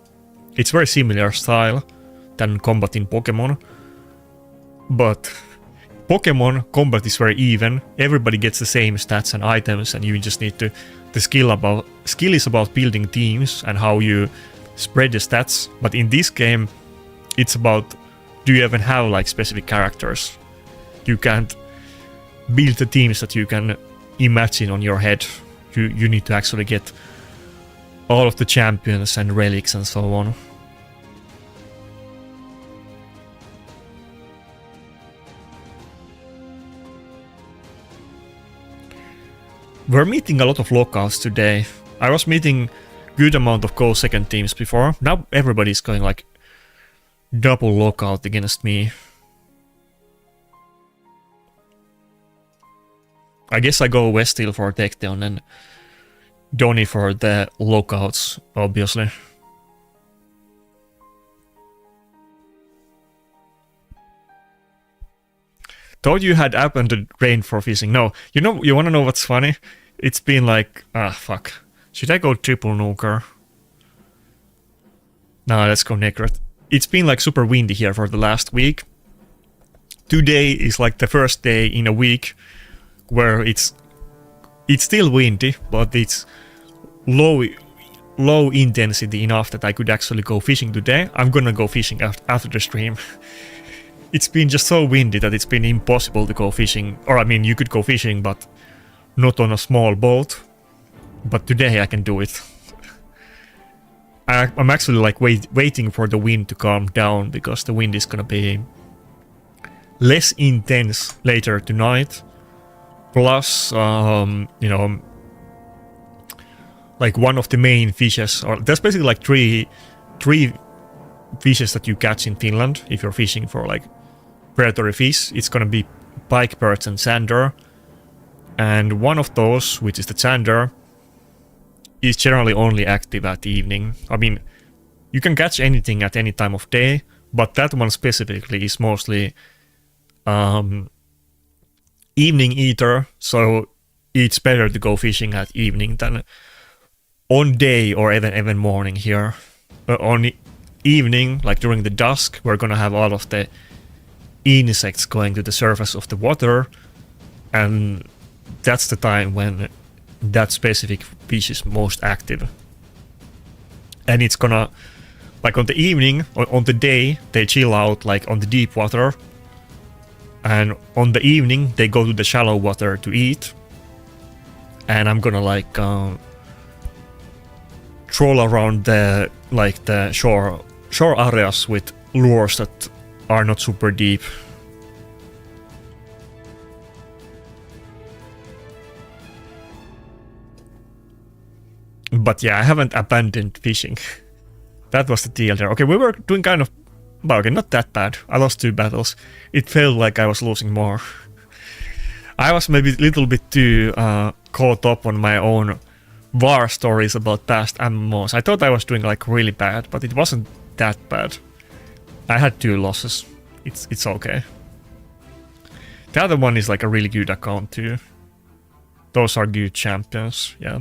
It's very similar style than combat in Pokemon, but Pokemon combat is very even. Everybody gets the same stats and items, and you just need to. The skill is about building teams and how you spread the stats. But in this game, it's about, do you even have like specific characters? You can't build the teams that you can imagine on your head. You need to actually get all of the champions and relics and so on. We're meeting a lot of lockouts today. I was meeting good amount of Go second teams before. Now everybody's going like double lockout against me. I guess I go Westhill for Tecteon and Donny for the lockouts, obviously. Thought you had abandoned rain for fishing. No, you wanna know what's funny? It's been like, fuck. Should I go triple nuker? Nah, let's go Necret. It's been like super windy here for the last week. Today is like the first day in a week where it's still windy, but it's low intensity enough that I could actually go fishing today. I'm gonna go fishing after the stream. It's been just so windy that it's been impossible to go fishing. Or I mean, you could go fishing, but not on a small boat. But today I can do it. I'm actually like waiting for the wind to calm down, because the wind is gonna be less intense later tonight. plus you know, like one of the main fishes, or there's basically like three fishes that you catch in Finland if you're fishing for like predatory fish. It's gonna be pike, perch, and sander, and one of those, which is the sander, is generally only active at the evening. I mean, you can catch anything at any time of day, but that one specifically is mostly evening eater, so it's better to go fishing at evening than on day or even morning here. On evening, like during the dusk, we're gonna have all of the insects going to the surface of the water, and that's the time when that specific fish is most active. And it's gonna, like on the evening, on the day, they chill out like on the deep water, and on the evening they go to the shallow water to eat. And I'm gonna like troll around the shore areas with lures that are not super deep. But yeah, I haven't abandoned fishing. That was the deal there. Okay, we were doing kind of, well, okay, not that bad. I lost 2 battles. It felt like I was losing more. I was maybe a little bit too caught up on my own war stories about past MMOs. I thought I was doing like really bad, but it wasn't that bad. I had 2 losses. It's okay. The other one is like a really good account too. Those are good champions, yeah.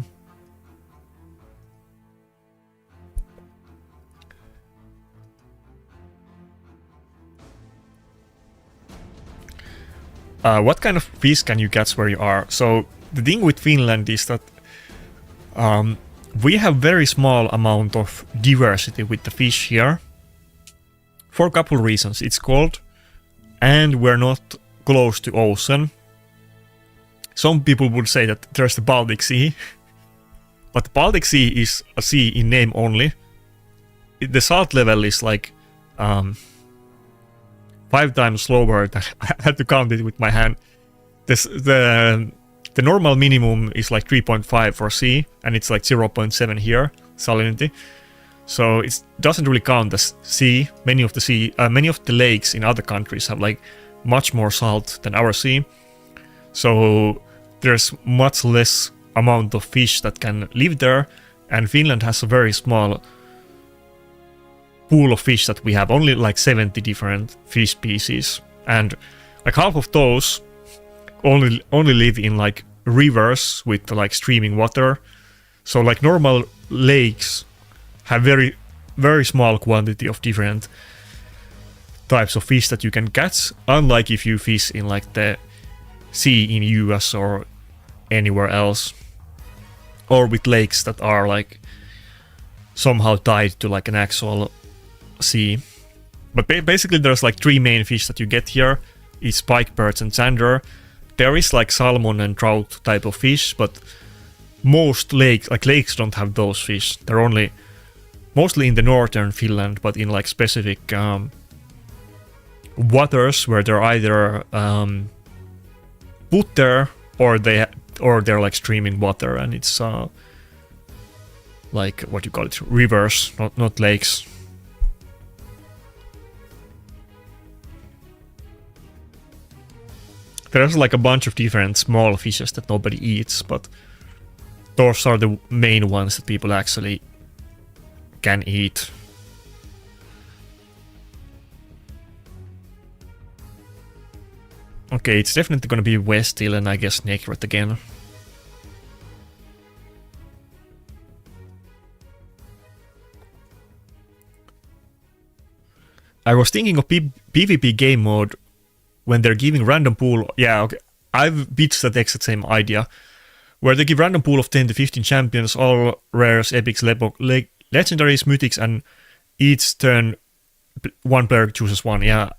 What kind of fish can you catch where you are? So the thing with Finland is that we have very small amount of diversity with the fish here. For a couple reasons. It's cold, and we're not close to ocean. Some people would say that there's the Baltic Sea, but the Baltic Sea is a sea in name only. The salt level is like 5 times lower. I had to count it with my hand. The normal minimum is like 3.5 for sea, and it's like 0.7 here, salinity. So it doesn't really count as sea. Many of the lakes in other countries have like much more salt than our sea. So there's much less amount of fish that can live there, and Finland has a very small pool of fish that we have, only like 70 different fish species, and like half of those only live in like rivers with like streaming water. So like normal lakes have very small quantity of different types of fish that you can catch, unlike if you fish in like the sea in US or anywhere else, or with lakes that are like somehow tied to like an actual sea. But basically there's like 3 main fish that you get here. It's pike, perch, and sander. There is like salmon and trout type of fish, but most lakes don't have those fish. They're only mostly in the northern Finland, but in like specific waters where they're either put there or they're like streaming water, and it's like what you call it, rivers, not lakes. There's like a bunch of different small fishes that nobody eats, but those are the main ones that people actually can eat. Okay, it's definitely gonna be Westil and I guess Nakarada again. I was thinking of PvP game mode when they're giving random pool. Yeah, okay. I've pitched that exact same idea, where they give random pool of 10 to 15 champions, all rares, epics, legendaries, mythics, and each turn one player chooses one. Yeah,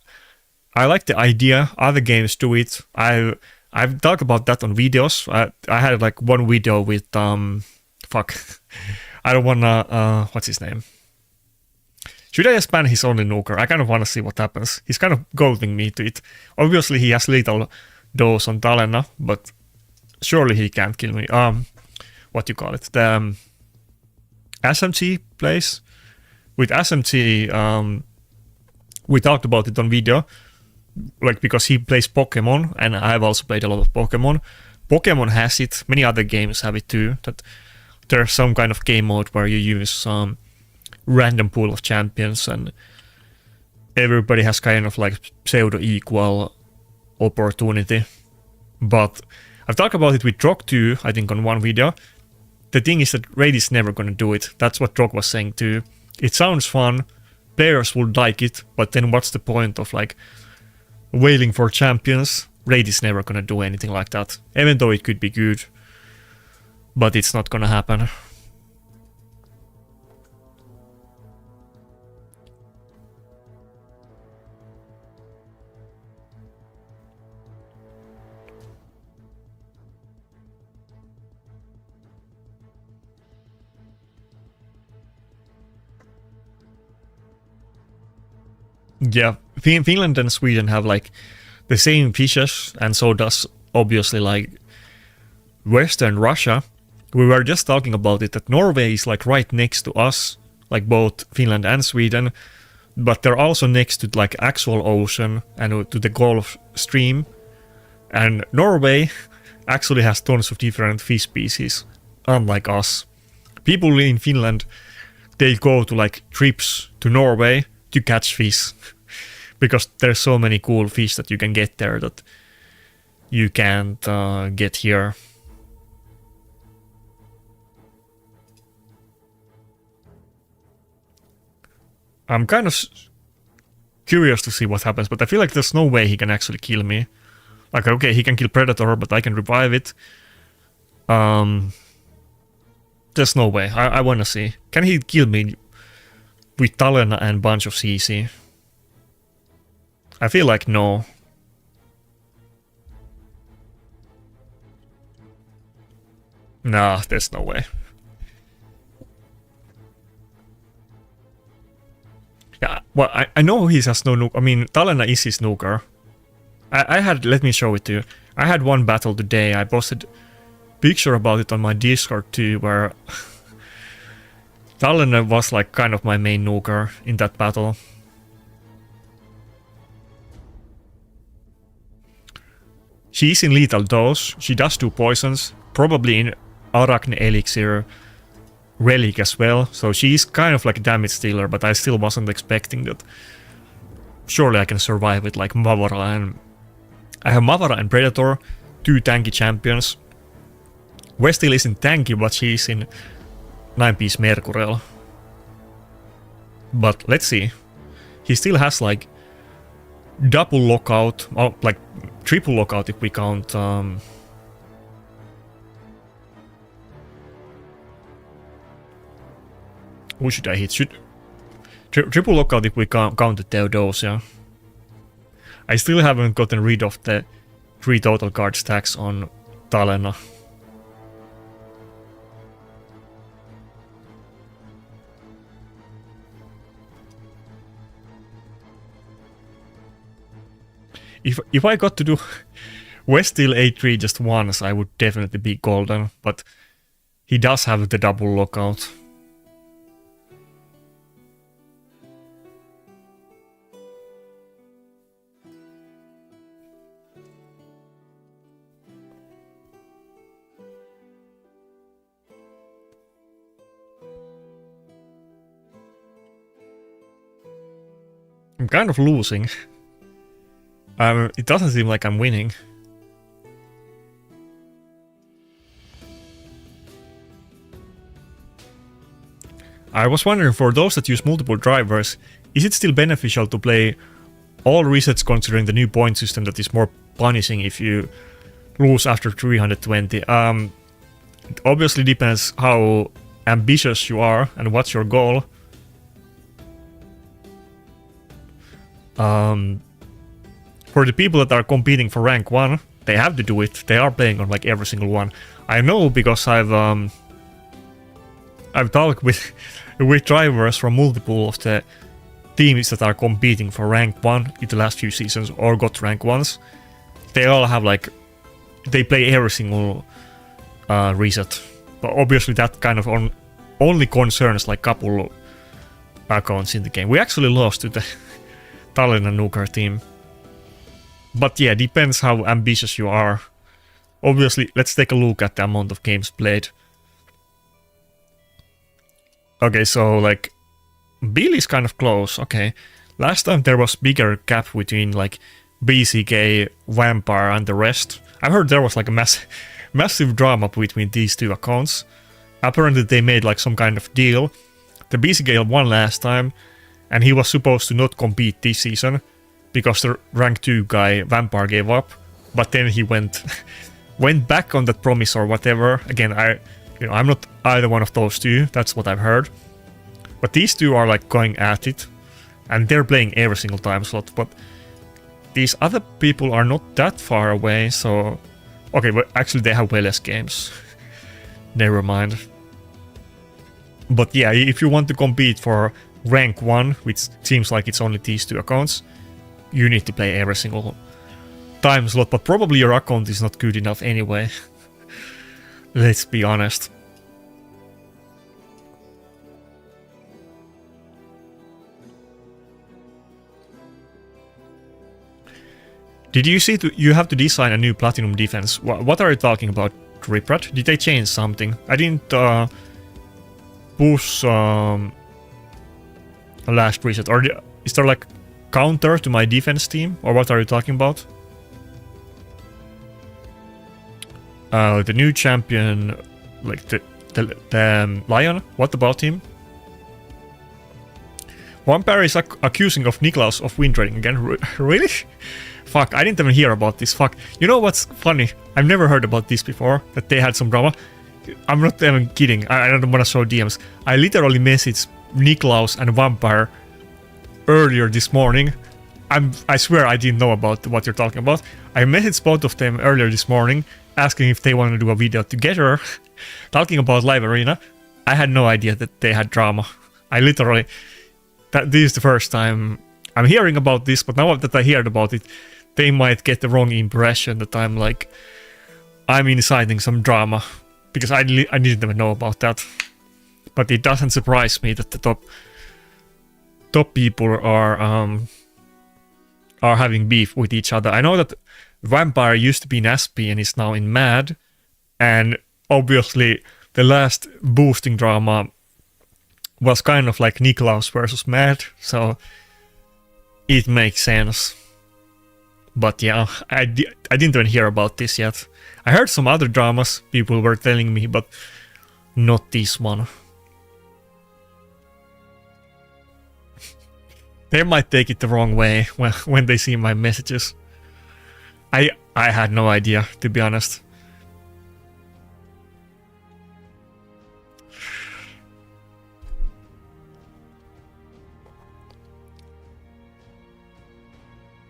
I like the idea. Other games do it. I've talked about that on videos. I had like one video with fuck. I don't wanna what's his name? Should I just ban his only nuker? I kind of want to see what happens. He's kind of goading me to it. Obviously he has lethal dose on Talena, but surely he can't kill me. What you call it? The SMT plays. With SMT, we talked about it on video, like because he plays Pokemon, and I've also played a lot of Pokemon. Pokemon has it, many other games have it too, that there's some kind of game mode where you use some random pool of champions and everybody has kind of like pseudo-equal opportunity. But I've talked about it with Drog too, I think on one video. The thing is that Raid is never gonna do it. That's what Drog was saying too. It sounds fun, players would like it, but then what's the point of like wailing for champions? Raid is never gonna do anything like that, even though it could be good, but it's not gonna happen. Yeah, Finland and Sweden have like the same fishes, and so does obviously like Western Russia. We were just talking about it, that Norway is like right next to us, like both Finland and Sweden, but they're also next to like actual ocean and to the Gulf Stream. And Norway actually has tons of different fish species, unlike us. People in Finland, they go to like trips to Norway to catch fish because there's so many cool fish that you can get there that you can't get here. I'm kind of curious to see what happens, but I feel like there's no way he can actually kill me. Like, okay, he can kill Predator, but I can revive it. There's no way. I wanna see. Can he kill me with Talena and bunch of CC? I feel like no. Nah, there's no way. Yeah, well, I know he has no nuke. I mean, Talena is his nuker. I had, let me show it to you. I had one battle today. I posted a picture about it on my Discord too, where Talena was like kind of my main nuker in that battle. She's in lethal dose. She does do poisons, probably in Arachne Elixir Relic as well, so she's kind of like a damage stealer, but I still wasn't expecting that. Surely I can survive with like Mavara, and I have Mavara and Predator, two tanky champions. Westil isn't tanky, but she's in 9-piece Mercurial. But let's see. He still has like double lockout, or like triple lockout if we count who should I hit? Triple lockout if we count the Theodosia. I still haven't gotten rid of the 3 total card stacks on Talena. If I got to do Westil A3 just once, I would definitely be golden, but he does have the double lockout. I'm kind of losing. It doesn't seem like I'm winning. I was wondering, for those that use multiple drivers, is it still beneficial to play all resets considering the new point system that is more punishing if you lose after 320? It obviously depends how ambitious you are and what's your goal. For the people that are competing for rank 1, they have to do it. They are playing on like every single one. I know because I've talked with drivers from multiple of the teams that are competing for rank 1 in the last few seasons or got rank 1s. They all have like they play every single reset. But obviously that kind of only concerns like couple accounts in the game. We actually lost to the Tallinn and Nuker team. But yeah, depends how ambitious you are. Obviously, let's take a look at the amount of games played. Okay, so like Bill is kind of close. Okay, last time there was bigger gap between like BCK, Vampire and the rest. I heard there was like a massive drama between these two accounts. Apparently they made like some kind of deal. The BCK won last time and he was supposed to not compete this season because the rank 2 guy Vampire gave up, but then he went back on that promise or whatever. Again, I'm not either one of those two, that's what I've heard. But these two are like going at it, and they're playing every single time slot, but these other people are not that far away, so... Okay, but actually they have way less games. Never mind. But yeah, if you want to compete for rank 1, which seems like it's only these two accounts, you need to play every single time slot, but probably your account is not good enough anyway. Let's be honest. Did you see you have to design a new platinum defense? What are you talking about, Riprat? Did they change something? I didn't push last reset. Or is there like counter to my defense team? Or what are you talking about? The new champion, like the Lion? What about him? Vampire is accusing of Niklaus of win trading again. Really? Fuck, I didn't even hear about this. Fuck. You know what's funny? I've never heard about this before, that they had some drama. I'm not even kidding. I don't want to show DMs. I literally messaged Niklaus and Vampire earlier this morning. I swear I didn't know about what you're talking about. I messaged both of them earlier this morning, asking if they want to do a video together, talking about Live Arena. I had no idea that they had drama. I literally... This is the first time I'm hearing about this, but now that I heard about it, they might get the wrong impression that I'm inciting some drama, because I didn't even know about that. But it doesn't surprise me that the top people are having beef with each other. I know that Vampire used to be in SP and is now in Mad, and obviously the last boosting drama was kind of like Niklaus versus Mad, so it makes sense. But yeah, I didn't even hear about this yet. I heard some other dramas people were telling me, but not this one. They might take it the wrong way when they see my messages. I had no idea, to be honest.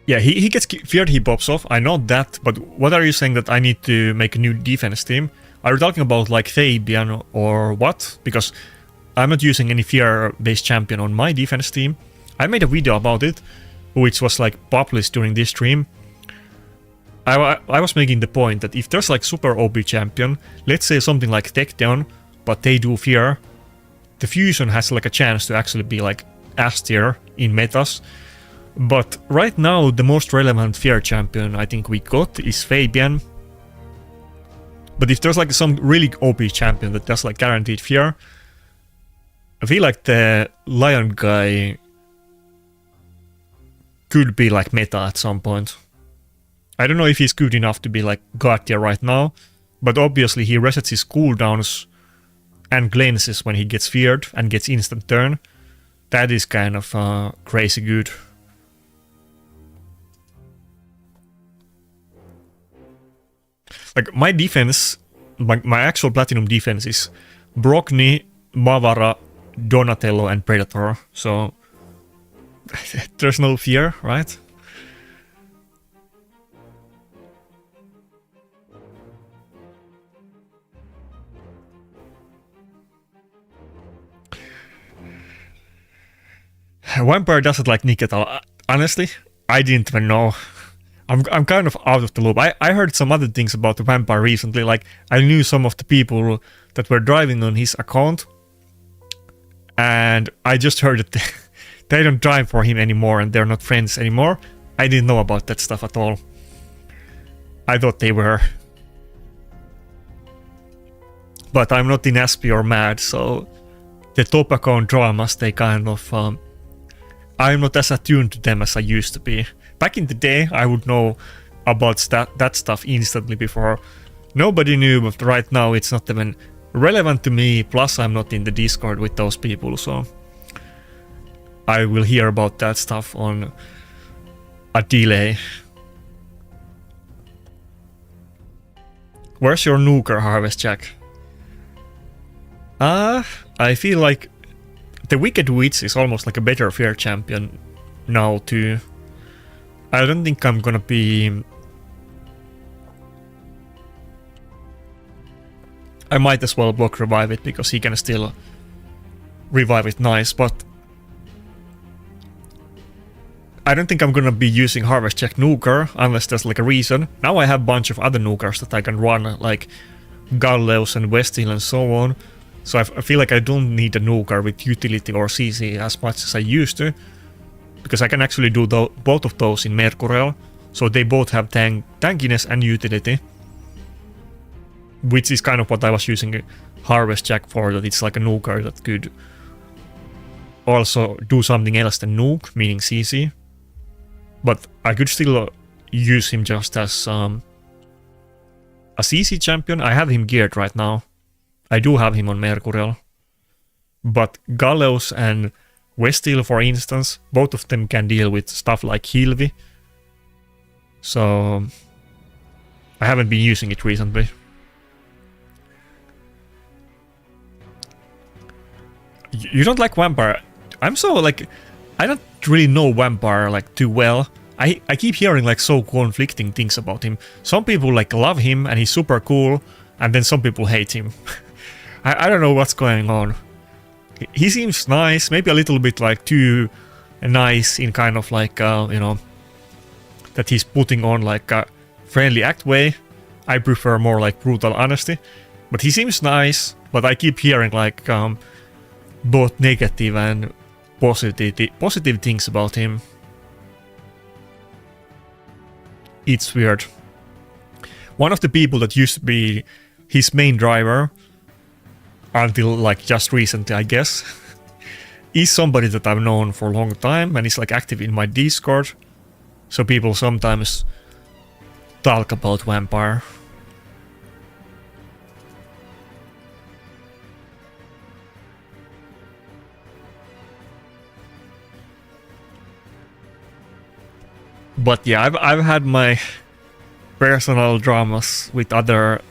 Yeah, he gets feared, he pops off, I know that, but what are you saying that I need to make a new defense team? Are you talking about like Fabian or what? Because I'm not using any fear-based champion on my defense team. I made a video about it, which was like published during this stream. I was making the point that if there's like super OP champion, let's say something like Takedown, but they do fear, the fusion has like a chance to actually be like S tier in metas. But right now, the most relevant fear champion I think we got is Fabian. But if there's like some really OP champion that does like guaranteed fear, I feel like the Lion guy could be like meta at some point. I don't know if he's good enough to be like God tier right now, but obviously he resets his cooldowns and cleanses when he gets feared and gets instant turn. That is kind of crazy good. Like my defense, my actual platinum defense is Brockney, Bavara, Donatello and Predator, so there's no fear, right? Vampire doesn't like Nick at all. Honestly, I didn't even know. I'm kind of out of the loop. I heard some other things about the vampire recently. Like I knew some of the people that were driving on his account, and I just heard that they don't drive for him anymore and they're not friends anymore. I didn't know about that stuff at all. I thought they were. But I'm not in SP or MAD, so the top account dramas, they kind of... I'm not as attuned to them as I used to be. Back in the day, I would know about that stuff instantly before. Nobody knew, but right now it's not even relevant to me, plus I'm not in the Discord with those people, so... I will hear about that stuff on a delay. Where's your nuker, Harvest Jack? I feel like the Wicked Witch is almost like a better fair champion now too. I don't think I'm gonna be... I might as well block revive it because he can still revive it nice, but I don't think I'm gonna be using Harvest Jack nuker unless there's like a reason. Now I have a bunch of other nukers that I can run, like Galleus and Westhill and so on. So I feel like I don't need a nuker with utility or CC as much as I used to, because I can actually do both of those in Mercurial. So they both have tankiness and utility, which is kind of what I was using Harvest Jack for, that it's like a nuker that could also do something else than nuke, meaning CC. But I could still use him just as a CC champion. I have him geared right now. I do have him on Mercurial. But Gallows and Westhill, for instance, both of them can deal with stuff like Hilvi. So I haven't been using it recently. You don't like Vampire? I'm so like... I don't really know Vampire like too well. I keep hearing like so conflicting things about him. Some people like love him and he's super cool, and then some people hate him. I don't know what's going on. He seems nice, maybe a little bit like too nice in kind of like, you know, that he's putting on like a friendly act way. I prefer more like brutal honesty. But he seems nice, but I keep hearing like both negative and positive things about him. It's weird. One of the people that used to be his main driver, until like just recently I guess, is somebody that I've known for a long time and is like active in my Discord. So people sometimes talk about Vampire. But yeah, I've had my personal dramas with other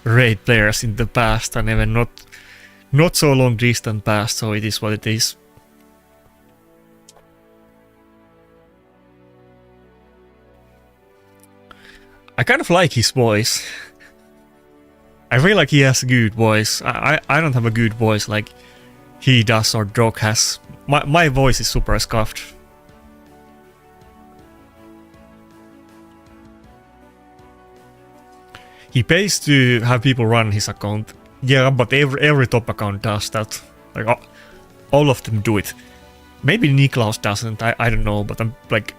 raid players in the past, and even not so long distant past, so it is what it is. I kind of like his voice. I feel like he has a good voice. I don't have a good voice like he does or Drog has. My voice is super scuffed. He pays to have people run his account. Yeah, but every top account does that. Like all of them do it. Maybe Niklaus doesn't. I don't know, but I'm like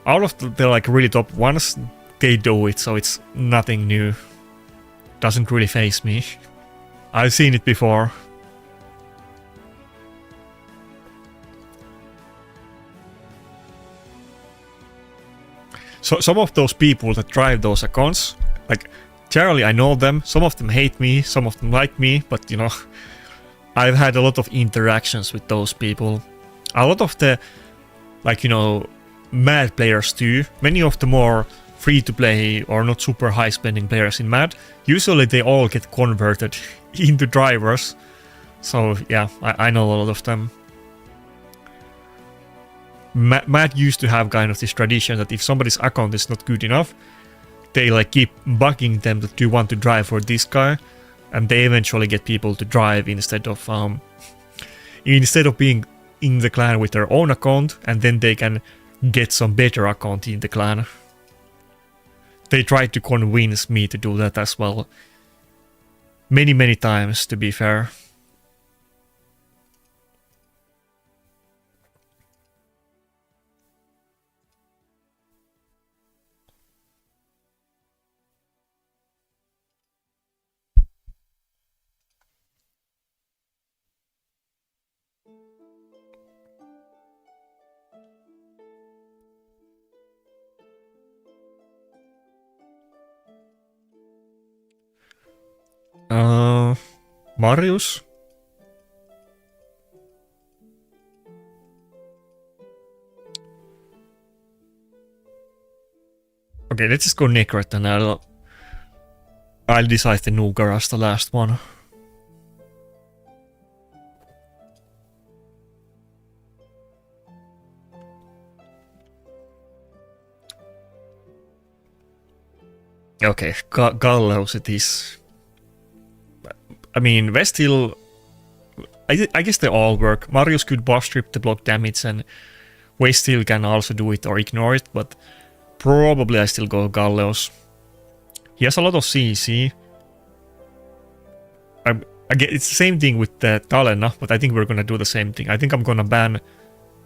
all of the like really top ones, they do it, so it's nothing new. Doesn't really faze me. I've seen it before. So some of those people that drive those accounts, like generally I know them, some of them hate me, some of them like me, but you know, I've had a lot of interactions with those people. A lot of the, like, you know, MAD players too, many of the more free-to-play or not super high-spending players in MAD, usually they all get converted into drivers. So yeah, I know a lot of them. MAD used to have kind of this tradition that if somebody's account is not good enough, they like keep bugging them that you want to drive for this guy, and they eventually get people to drive instead of being in the clan with their own account, and then they can get some better account in the clan. they tried to convince me to do that as well. Many times, to be fair. Marius? Okay, let's just go Nakarada and I'll decide the Nougar as the last one. Okay, Gallows it is. I mean, Vestil... I guess they all work. Marius could boss strip the block damage and Vestil can also do it or ignore it, but probably I still go Gallows. He has a lot of CC. It's the same thing with the Talena, but I think we're gonna do the same thing. I think I'm gonna ban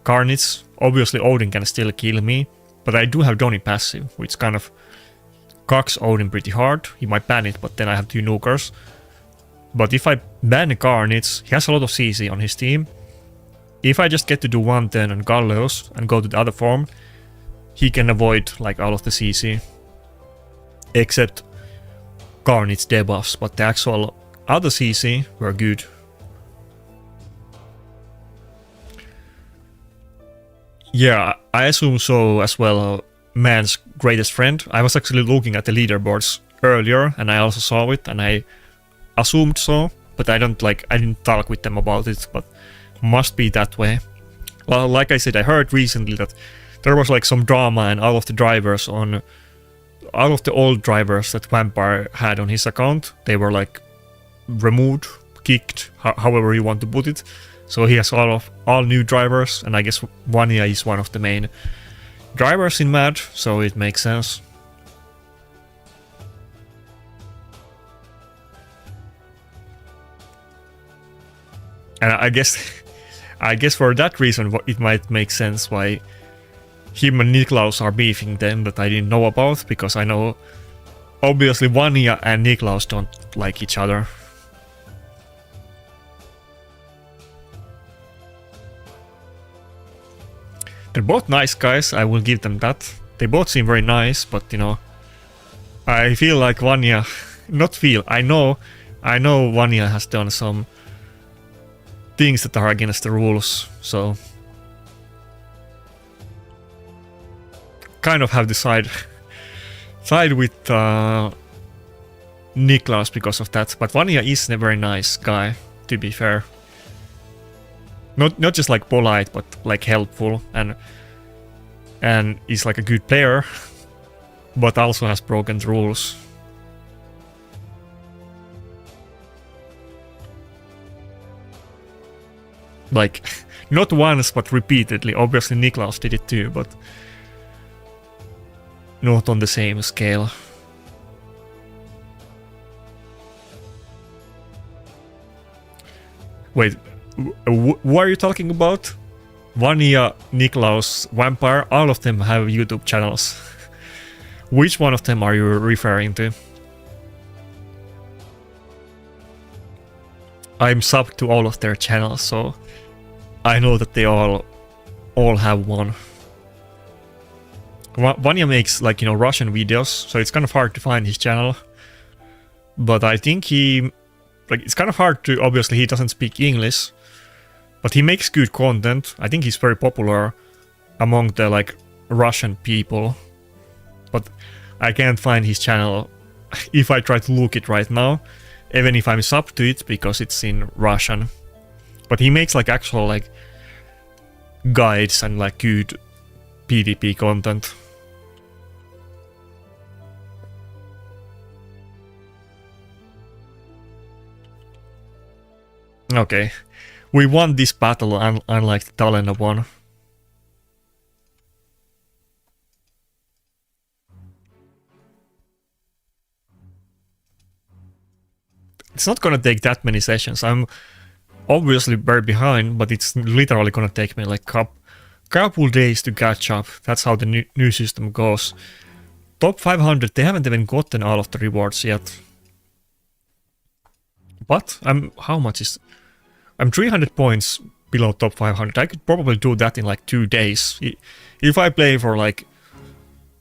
Carnage. Obviously Odin can still kill me, but I do have Donny passive, which kind of cocks Odin pretty hard. He might ban it, but then I have 2 Nukers. But if I ban Carnage, he has a lot of CC on his team. If I just get to do 1 turn on Gallows and go to the other form, he can avoid like all of the CC. Except Carnage debuffs, but the actual other CC were good. Yeah, I assume so as well. Man's greatest friend. I was actually looking at the leaderboards earlier and I also saw it and I assumed so, but I didn't talk with them about it, but must be that way. Well, like I said, I heard recently that there was like some drama and all of the drivers on... all of the old drivers that Vampire had on his account, they were like removed, kicked, however you want to put it. So he has all new drivers, and I guess Vanya is one of the main drivers in MAD, so it makes sense. And I guess for that reason it might make sense why him and Niklaus are beefing them that I didn't know about, because I know obviously Vanya and Niklaus don't like each other. They're both nice guys, I will give them that. They both seem very nice, but you know, I feel like Vanya... I know Vanya has done some things that are against the rules, so... kind of have to side with Niklaus because of that, but Vanya is a very nice guy, to be fair. Not just like polite, but like helpful, and is like a good player, but also has broken the rules. Like, not once, but repeatedly. Obviously Niklaus did it too, but not on the same scale. Wait, what are you talking about? Vanya, Niklaus, Vampire, all of them have YouTube channels. Which one of them are you referring to? I'm subbed to all of their channels, so I know that they all have one. Vanya makes, like, you know, Russian videos, so it's kind of hard to find his channel. But I think it's kind of hard to... Obviously, he doesn't speak English, but he makes good content. I think he's very popular among the, like, Russian people. But I can't find his channel if I try to look it right now, even if I'm subbed to it, because it's in Russian. But he makes, like, actual, like, guides and, like, good PvP content. Okay, we won this battle unlike the Talena one. It's not gonna take that many sessions. I'm obviously very behind, but it's literally gonna take me like couple days to catch up. That's how the new system goes. Top 500, they haven't even gotten all of the rewards yet. But how much is... I'm 300 points below top 500. I could probably do that in like 2 days. If I play for like,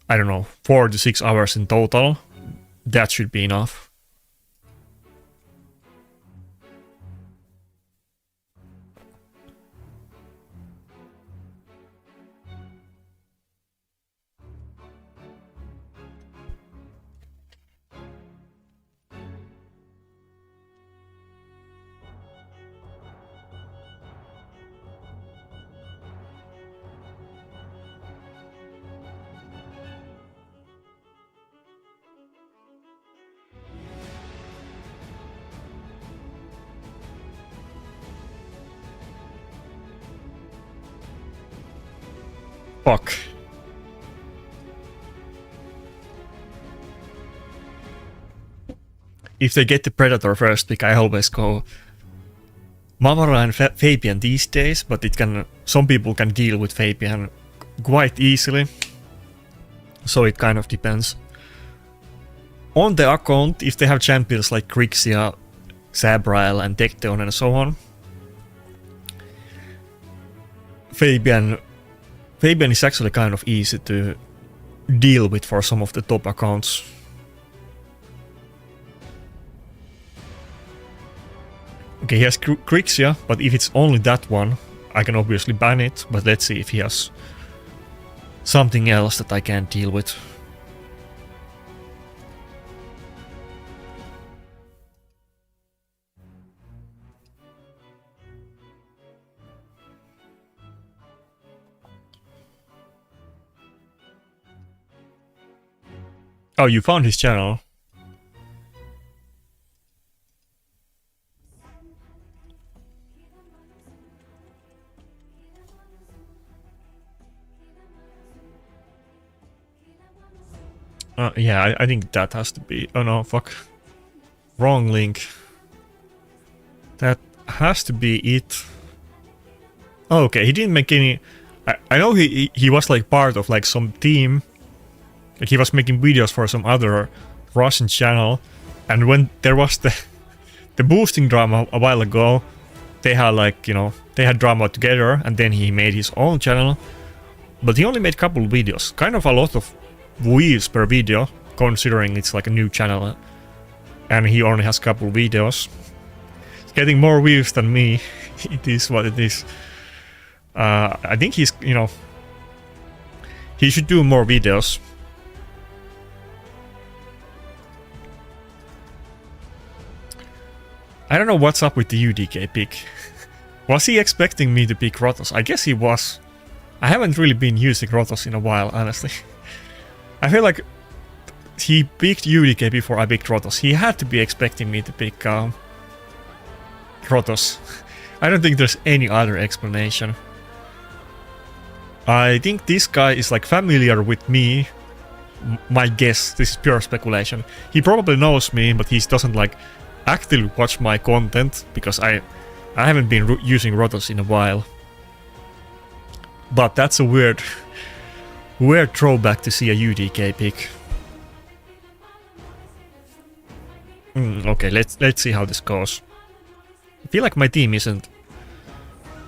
I don't know, 4 to 6 hours in total, that should be enough. Fuck. If they get the Predator first pick, I always go Mavara and Fabian these days, but some people can deal with Fabian quite easily. So it kind of depends. On the account, if they have champions like Grixia, Sabrael and Tecteon and so on, Fabian is actually kind of easy to deal with for some of the top accounts. Okay, he has Grixia, but if it's only that one, I can obviously ban it, but let's see if he has something else that I can't deal with. Oh, you found his channel. Yeah, I think that has to be... Oh no, fuck. Wrong link. That has to be it. Oh, okay, he didn't make any... I know he was like part of like some team. Like he was making videos for some other Russian channel. And when there was the boosting drama a while ago, they had like, you know, they had drama together and then he made his own channel. But he only made a couple videos. Kind of a lot of views per video, considering it's like a new channel. And he only has a couple videos. It's getting more views than me. It is what it is. I think he's, you know, he should do more videos. I don't know what's up with the UDK pick. Was he expecting me to pick Rotos? I guess he was. I haven't really been using Rotos in a while, honestly. I feel like he picked UDK before I picked Rotos. He had to be expecting me to pick Rotos. I don't think there's any other explanation. I think this guy is like familiar with me. My guess, this is pure speculation. He probably knows me, but he doesn't like actively watch my content because I haven't been using Rotos in a while. But that's a weird throwback to see a UDK pick. Okay, let's see how this goes. I feel like my team isn't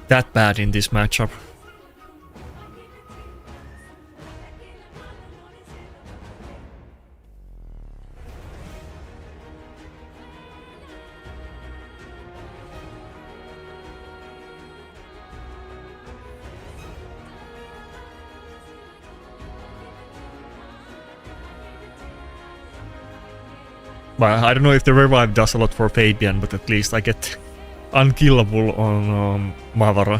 that bad in this matchup. But I don't know if the revive does a lot for Fabian, but at least I get unkillable on Mavara.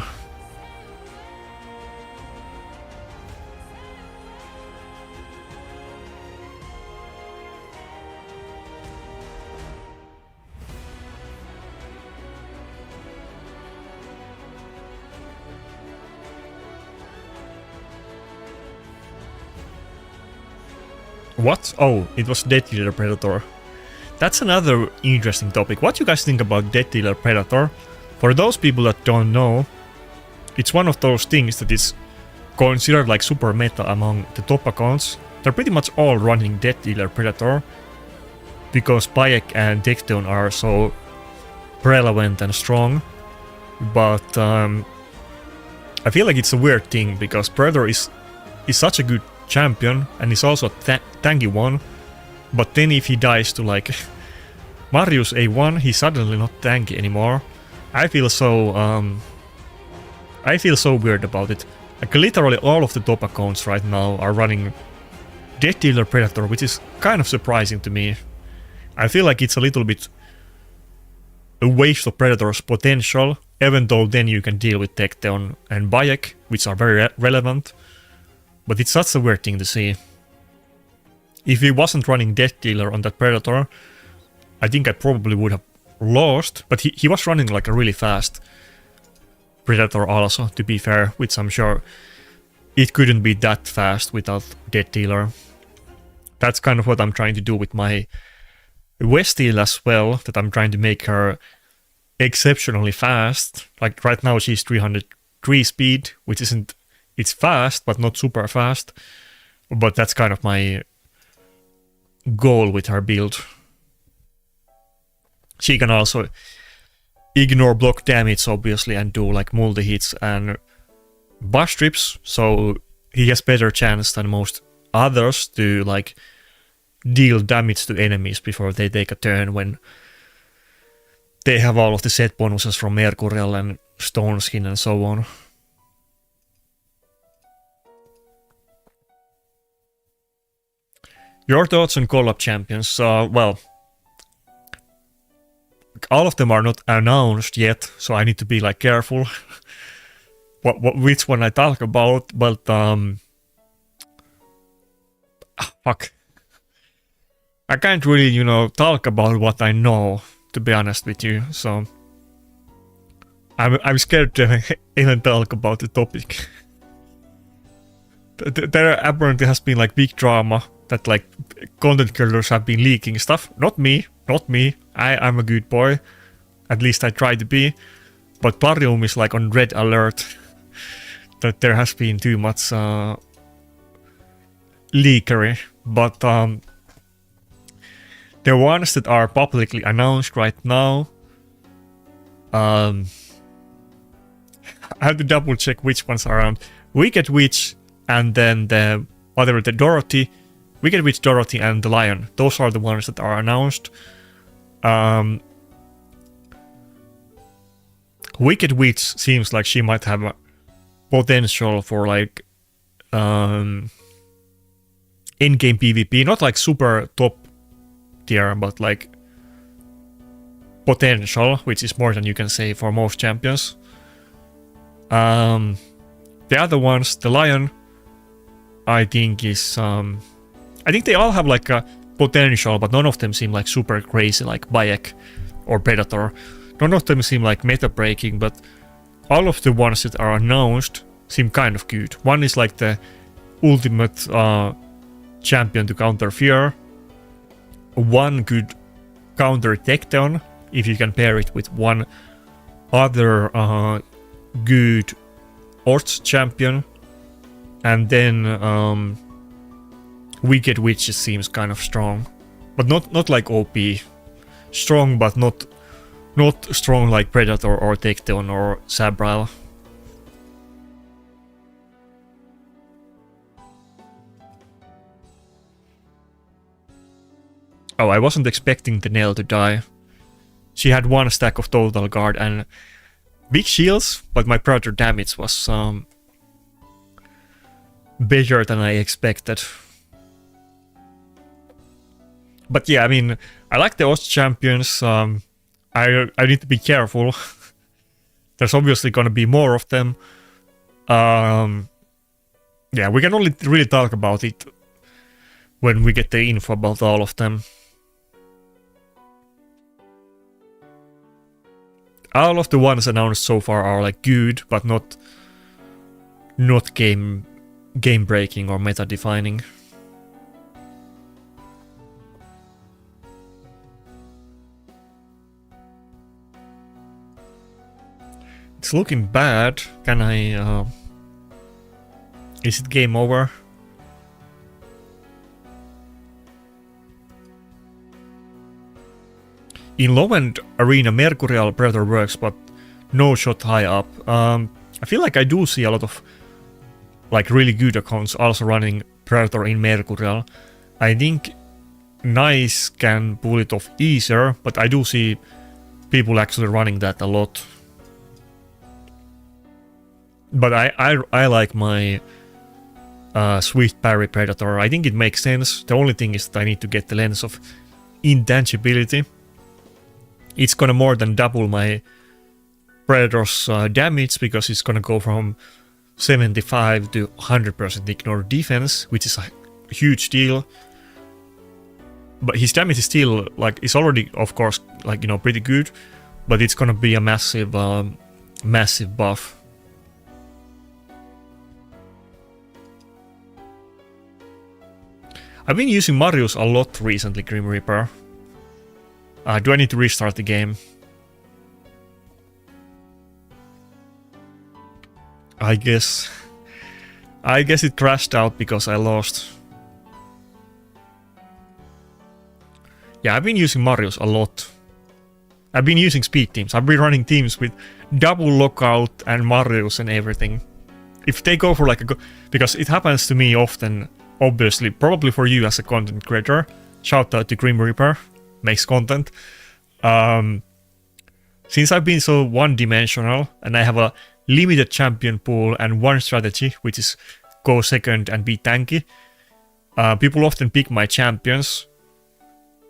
What? Oh, it was Deadly the Predator. that's another interesting topic. What do you guys think about Death Dealer Predator? For those people that don't know, it's one of those things that is considered like super meta among the top accounts. They're pretty much all running Death Dealer Predator because Bayek and Takedown are so relevant and strong. But I feel like it's a weird thing because Predator is such a good champion and is also a tanky one. But then if he dies to like Marius A1, he's suddenly not tanky anymore. I feel so weird about it. Like literally all of the top accounts right now are running Death Dealer Predator, which is kind of surprising to me. I feel like it's a little bit a waste of Predator's potential, even though then you can deal with Takedown and Bayek, which are very relevant. But it's such a weird thing to see. If he wasn't running Death Dealer on that Predator, I think I probably would have lost, but he was running like a really fast Predator also, to be fair, which I'm sure it couldn't be that fast without Death Dealer. That's kind of what I'm trying to do with my Westeel as well, that I'm trying to make her exceptionally fast. Like right now she's 303 speed, which isn't, it's fast, but not super fast. But that's kind of my goal with her build. She can also ignore block damage, obviously, and do like multi-hits and bush trips, so he has better chance than most others to like deal damage to enemies before they take a turn when they have all of the set bonuses from Mercurial and Stone Skin and so on. Your thoughts on collab champions? Well, all of them are not announced yet, so I need to be like careful which one I talk about, but fuck. I can't really, you know, talk about what I know, to be honest with you, so I'm scared to even talk about the topic. There apparently has been like big drama that like content creators have been leaking stuff. Not me. I'm a good boy. At least I try to be. But Plarium is like on red alert that there has been too much leakery. But the ones that are publicly announced right now, I have to double check which ones are around. Wicked Witch and then the Dorothy, Wicked Witch, Dorothy and the Lion. Those are the ones that are announced. Wicked Witch seems like she might have a potential for like in-game PvP, not like super top tier, but like potential, which is more than you can say for most champions. The other ones, the Lion, I think is I think they all have like a potential, but none of them seem like super crazy like Bayek or Predator. None of them seem like meta breaking, but all of the ones that are announced seem kind of good. One is like the ultimate champion to counter fear. One could counter Takedown if you can pair it with one other good Orcs champion. And then Wicked Witch seems kind of strong, but not like OP. Strong, but not strong like Predator or Takedown or Sabrile. Oh, I wasn't expecting the Nail to die. She had one stack of Total Guard and big shields, but my Predator damage was bigger than I expected. But yeah, I mean, I like the Ost champions. I need to be careful. There's obviously gonna be more of them. Yeah, we can only really talk about it when we get the info about all of them. All of the ones announced so far are like good, but not game breaking or meta defining. It's looking bad. Can I... Is it game over? In low-end arena, Mercurial Predator works, but no shot high up. I feel like I do see a lot of like really good accounts also running Predator in Mercurial. I think Nice can pull it off easier, but I do see people actually running that a lot. But I like my Swift Parry Predator. I think it makes sense. The only thing is that I need to get the lens of intangibility. It's gonna more than double my Predator's damage, because it's gonna go from 75 to 100% ignore defense, which is a huge deal. But his damage is still, like, it's already, of course, like, you know, pretty good, but it's gonna be a massive, massive buff. I've been using Marius a lot recently, Grim Reaper. Do I need to restart the game? I guess it crashed out because I lost. Yeah, I've been using Marius a lot. I've been using speed teams. I've been running teams with double lockout and Marius and everything. If they go for like a... Because it happens to me often, obviously. Probably for you as a content creator. Shout out to Grim Reaper. Makes content. Since I've been so one-dimensional and I have a limited champion pool and one strategy, which is go second and be tanky, people often pick my champions.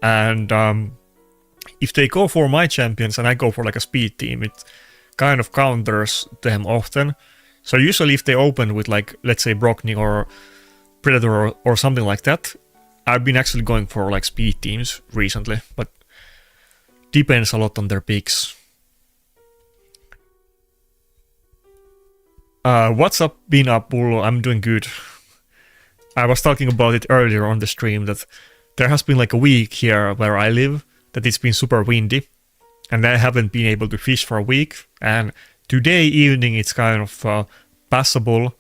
And if they go for my champions and I go for like a speed team, it kind of counters them often. So usually if they open with like, let's say Brockney or Predator or something like that, I've been actually going for like speed teams recently, but depends a lot on their picks. What's up, Bean Apple? I'm doing good. I was talking about it earlier on the stream that there has been like a week here where I live that it's been super windy and I haven't been able to fish for a week, and today evening it's kind of passable.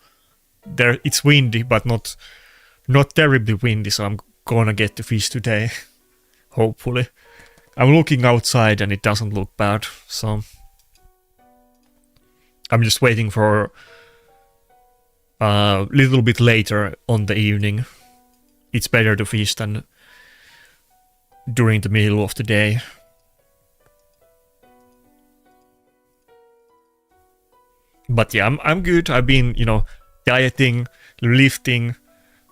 There it's windy but not terribly windy, so I'm gonna get to fish today. Hopefully. I'm looking outside and it doesn't look bad, so I'm just waiting for a little bit later on the evening. It's better to fish than during the middle of the day. But yeah, I'm good. I've been, you know, dieting, lifting,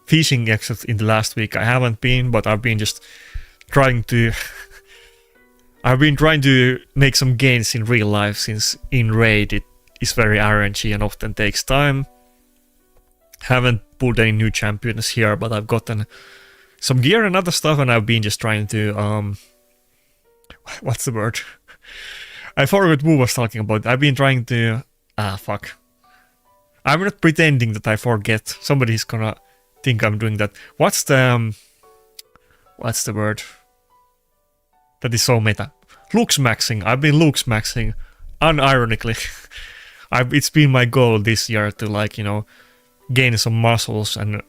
fishing except in the last week I haven't been, but I've been just trying to I've been trying to make some gains in real life, since in raid it is very RNG and often takes time. Haven't pulled any new champions here, but I've gotten some gear and other stuff, and I've been just trying to what's the word? I forgot what Wu was talking about. I've been trying to fuck. I'm not pretending that I forget. Somebody's gonna think I'm doing that. What's the word? That is so meta. Looks maxing. I've been looks maxing, unironically. It's been my goal this year to, like, you know, gain some muscles and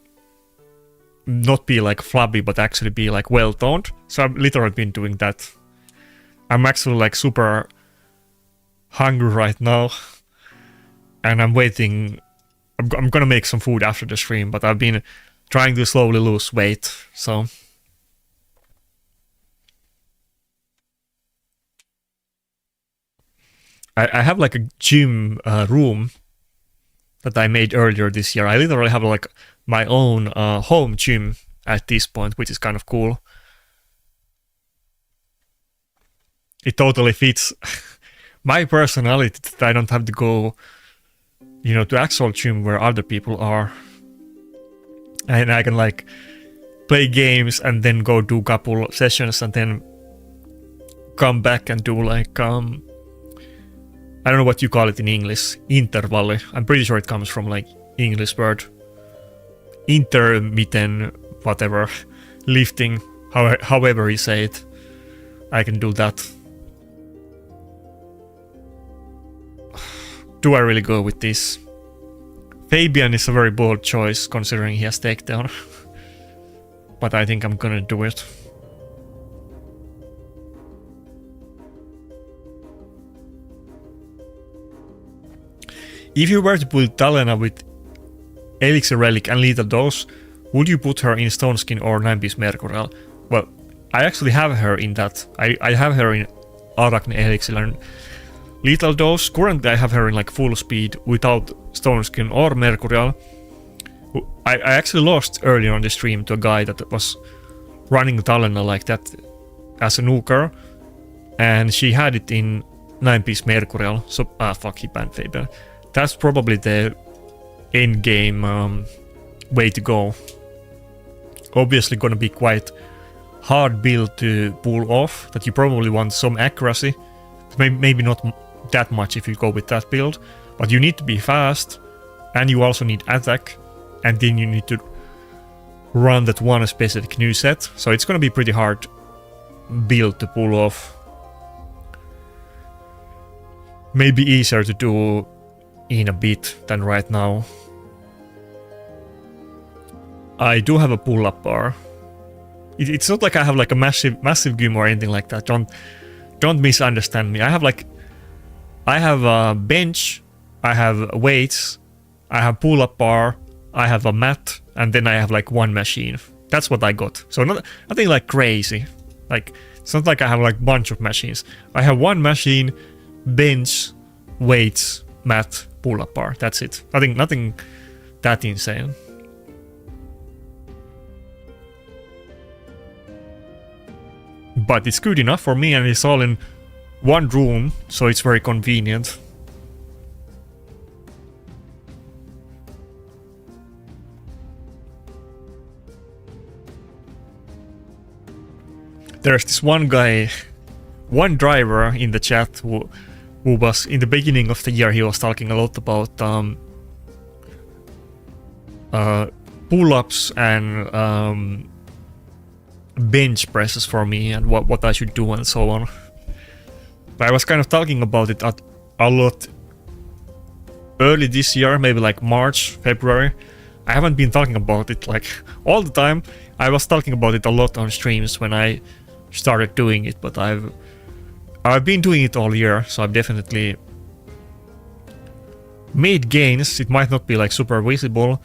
not be like flabby, but actually be like well toned. So I've literally been doing that. I'm actually like super hungry right now, and I'm waiting. I'm gonna make some food after the stream, but I've been trying to slowly lose weight, so. I have like a gym room that I made earlier this year. I literally have like my own home gym at this point, which is kind of cool. It totally fits my personality that I don't have to go, you know, to actual gym where other people are. And I can like play games and then go do a couple sessions and then come back and do like I don't know what you call it in English, interval. I'm pretty sure it comes from like English word. Intermittent, whatever, lifting, however you say it. I can do that. do I really go with this? Fabian is a very bold choice considering he has takedown. But I think I'm gonna do it. If you were to put Talena with Elixir Relic and Lethal Dose, would you put her in Stone Skin or 9-piece Mercurial? Well, I actually have her in that. I have her in Arachne Elixir and Lethal Dose. Currently I have her in like full speed without Stone Skin or Mercurial. I actually lost earlier on the stream to a guy that was running Talena like that as a nuker, and she had it in 9-piece Mercurial, so fuck, he banned Fabian. That's probably the end game way to go. Obviously gonna be quite hard build to pull off, that you probably want some accuracy, maybe not that much if you go with that build, but you need to be fast, and you also need attack, and then you need to run that one specific new set, so it's gonna be pretty hard build to pull off. Maybe easier to do in a bit than right now. I do have a pull-up bar. It's not like I have like a massive gym or anything like that. Don't misunderstand me. I have a bench, I have weights, I have pull-up bar, I have a mat, and then I have like one machine. That's what I got. So nothing like crazy. Like it's not like I have like bunch of machines. I have one machine, bench, weights, mat, pull-up bar. That's it. Nothing that insane. But it's good enough for me, and it's all in one room, so it's very convenient. There's this one guy, one driver in the chat who was, in the beginning of the year, he was talking a lot about pull-ups and bench presses for me and what I should do and so on. But I was kind of talking about it a lot early this year, maybe like March, February. I haven't been talking about it like all the time. I was talking about it a lot on streams when I started doing it, but I've been doing it all year, so I've definitely made gains. It might not be like super visible,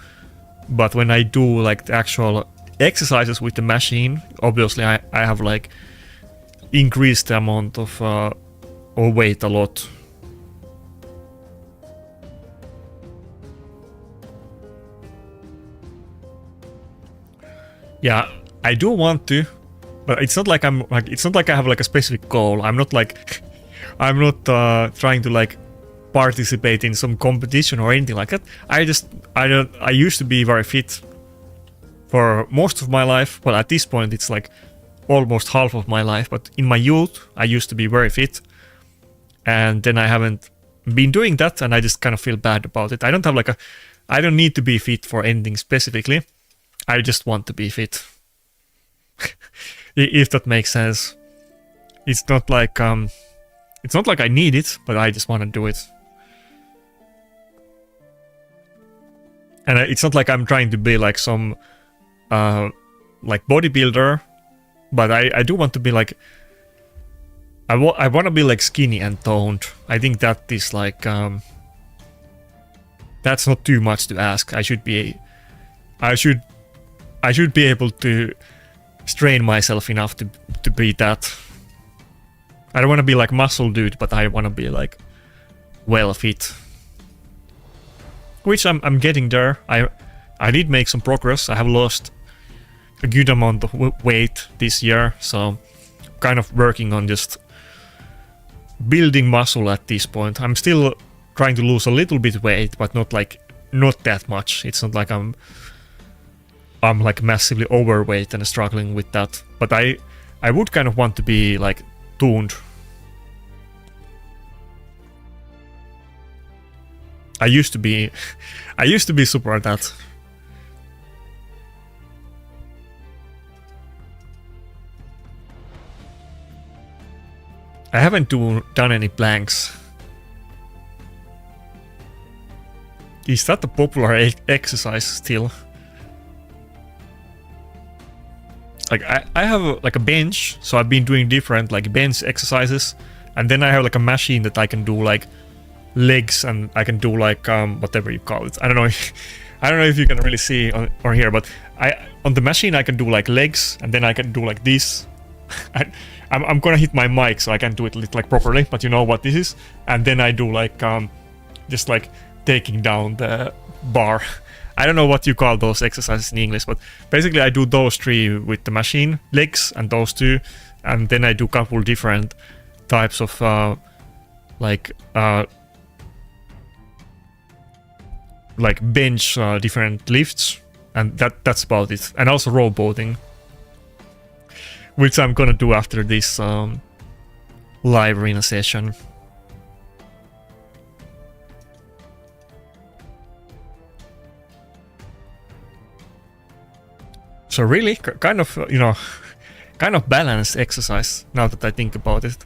but when I do like the actual exercises with the machine, obviously I have like increased the amount of weight a lot. Yeah, I do want to, but it's not like it's not like I have like a specific goal. I'm not trying to like participate in some competition or anything like that. I used to be very fit for most of my life. Well, at this point it's like almost half of my life, but in my youth I used to be very fit, and then I haven't been doing that, and I just kind of feel bad about it. I don't need to be fit for anything specifically. I just want to be fit. If that makes sense. It's not like I need it, but I just want to do it. And it's not like I'm trying to be like some like bodybuilder, but I do want to be like I want to be like skinny and toned. I think that is like that's not too much to ask. I should be able to strain myself enough to be that. I don't want to be like muscle dude, but I want to be like well fit. Which I'm getting there. I did make some progress. I have lost a good amount of weight this year, so kind of working on just building muscle at this point. I'm still trying to lose a little bit weight, but not that much. It's not like I'm like massively overweight and struggling with that. But I would kind of want to be like toned. I used to be super at that. I haven't done any planks. Is that a popular exercise still? Like I have like a bench, so I've been doing different like bench exercises, and then I have like a machine that I can do like legs, and I can do like whatever you call it. I don't know. I don't know if you can really see on here, but on the machine I can do like legs, and then I can do like this. I'm gonna hit my mic so I can do it like properly, but you know what this is. And then I do like just like taking down the bar. I don't know what you call those exercises in English, but basically I do those 3 with the machine, legs and those 2, and then I do a couple different types of like bench different lifts, and that's about it. And also rowboating, which I'm gonna do after this live arena session. So really, kind of, you know, kind of balanced exercise now that I think about it.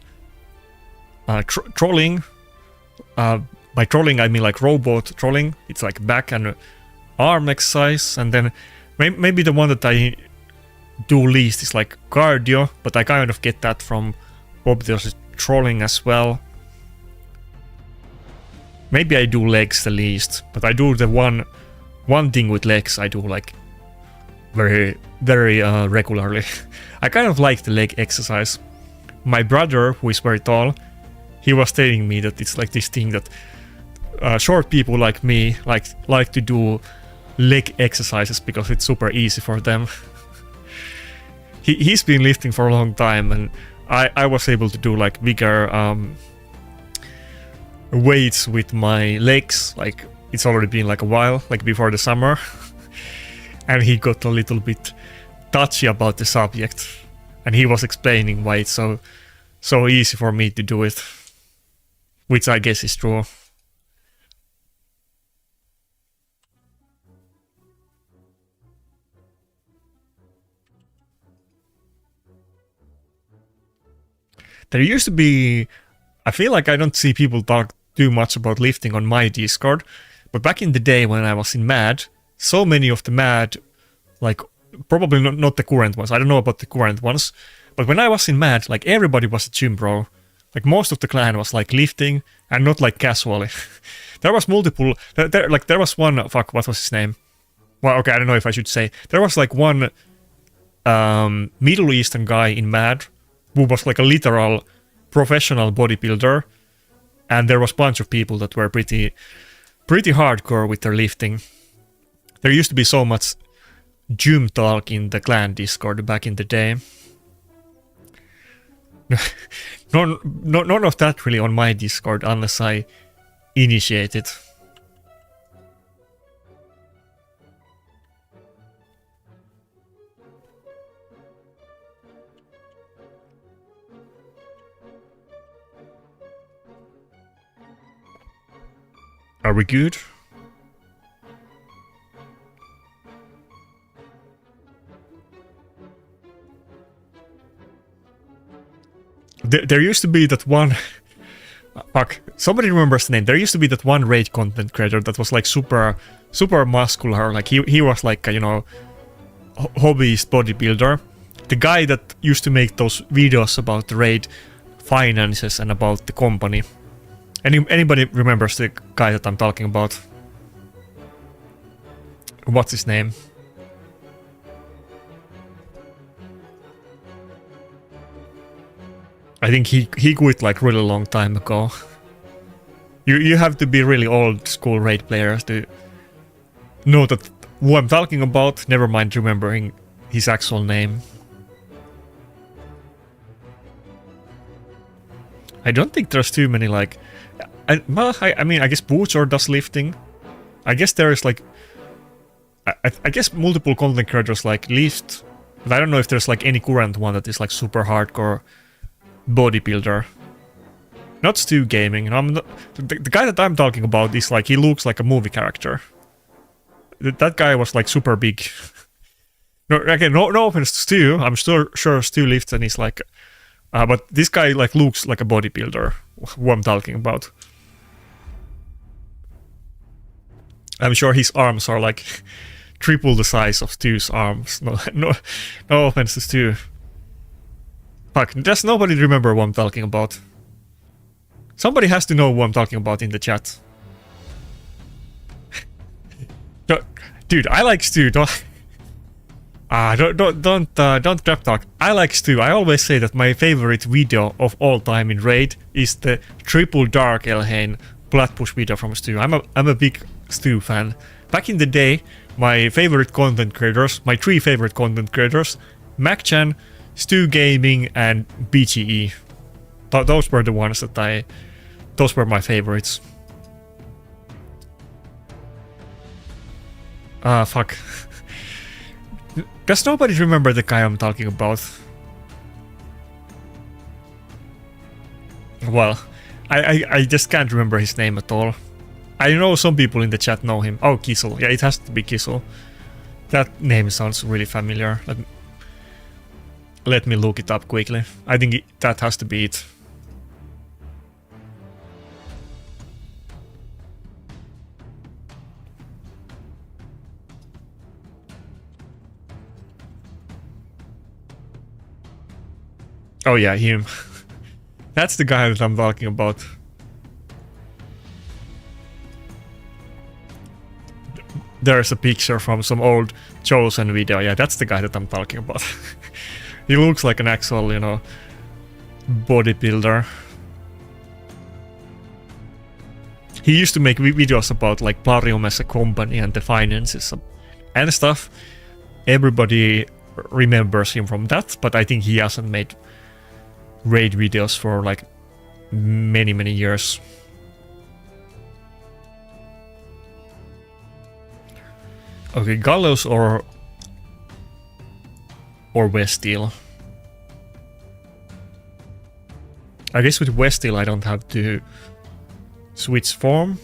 Trolling, by trolling I mean like rowboat trolling. It's like back and arm exercise, and then maybe the one that I do least is like cardio, but I kind of get that from obviously trolling as well. Maybe I do legs the least, but I do the one thing with legs I do like very regularly. I kind of like the leg exercise. My brother, who is very tall, he was telling me that it's like this thing that short people like me like to do leg exercises because it's super easy for them. He's been lifting for a long time, and I was able to do like bigger weights with my legs. Like it's already been like a while, like before the summer. And he got a little bit touchy about the subject, and he was explaining why it's so easy for me to do it, which I guess is true. There used to be, I feel like I don't see people talk too much about lifting on my Discord, but back in the day when I was in MAD, so many of the MAD, like probably not the current ones, I don't know about the current ones, but when I was in MAD, like everybody was a gym bro. Like most of the clan was like lifting, and not like casually. There was multiple, there was one, fuck, what was his name? Well, okay, I don't know if I should say. There was like one Middle Eastern guy in MAD who was like a literal professional bodybuilder, and there was a bunch of people that were pretty hardcore with their lifting. There used to be so much gym talk in the clan Discord back in the day. None of that really on my Discord unless I initiate it. Are we good? There used to be that one... Fuck, somebody remembers the name. There used to be that one raid content creator that was like super muscular. Like he was like a, you know, hobbyist bodybuilder. The guy that used to make those videos about the raid finances and about the company. Anybody remembers the guy that I'm talking about? What's his name? I think he quit like really long time ago. You have to be really old school raid players to know that who I'm talking about, never mind remembering his actual name. I don't think there's too many like... I mean, I guess Butcher does lifting. I guess there is like... I guess multiple content creators like lift, but I don't know if there's like any current one that is like super hardcore bodybuilder. Not Stu Gaming. I'm not, the guy that I'm talking about is like, he looks like a movie character. That guy was like super big. No, again, no offense to Stu. I'm sure Stu lifts and he's like... but this guy like looks like a bodybuilder, who I'm talking about. I'm sure his arms are like triple the size of Stu's arms. No offense to Stu. Fuck, does nobody remember what I'm talking about? Somebody has to know what I'm talking about in the chat. Dude, I like Stu. Don't crap talk. I like Stu. I always say that my favorite video of all time in Raid is the triple Dark Elhain blood push video from Stu. I'm a big Stu fan. Back in the day, my favorite content creators, my 3 favorite content creators, MacChan, Stu Gaming, and BGE. Those were the ones that those were my favorites. Fuck. Does nobody remember the guy I'm talking about? Well, I just can't remember his name at all. I know some people in the chat know him. Oh, Kissel. Yeah, it has to be Kissel. That name sounds really familiar. Let me look it up quickly. I think that has to be it. Oh yeah, him. That's the guy that I'm talking about. There's a picture from some old Chosen video. Yeah, that's the guy that I'm talking about. He looks like an actual, you know, bodybuilder. He used to make videos about like Plarium as a company and the finances and stuff. Everybody remembers him from that, but I think he hasn't made Raid videos for like many years. Okay, Gallows or Westeel. I guess with Westeel I don't have to switch form.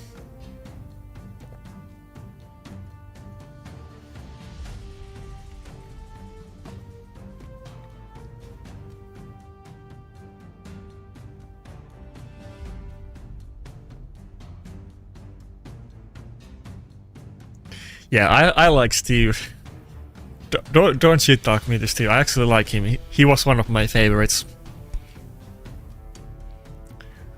Yeah, I like Steve. Don't shit talk me to Steve. I actually like him. He was one of my favorites.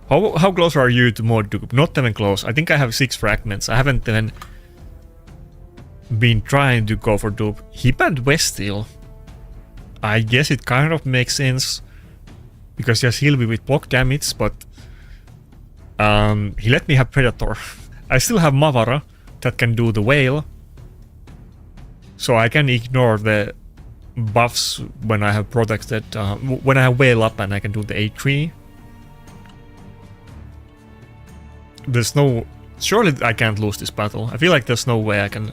How close are you to mod Dupe? Not even close. I think I have 6 fragments. I haven't even been trying to go for Dupe. He banned Westeel. I guess it kind of makes sense because yes, he'll be with block damage, but he let me have Predator. I still have Mavara that can do the whale. So I can ignore the buffs when I have protected, when I have whale up and I can do the A3. There's no... Surely I can't lose this battle. I feel like there's no way I can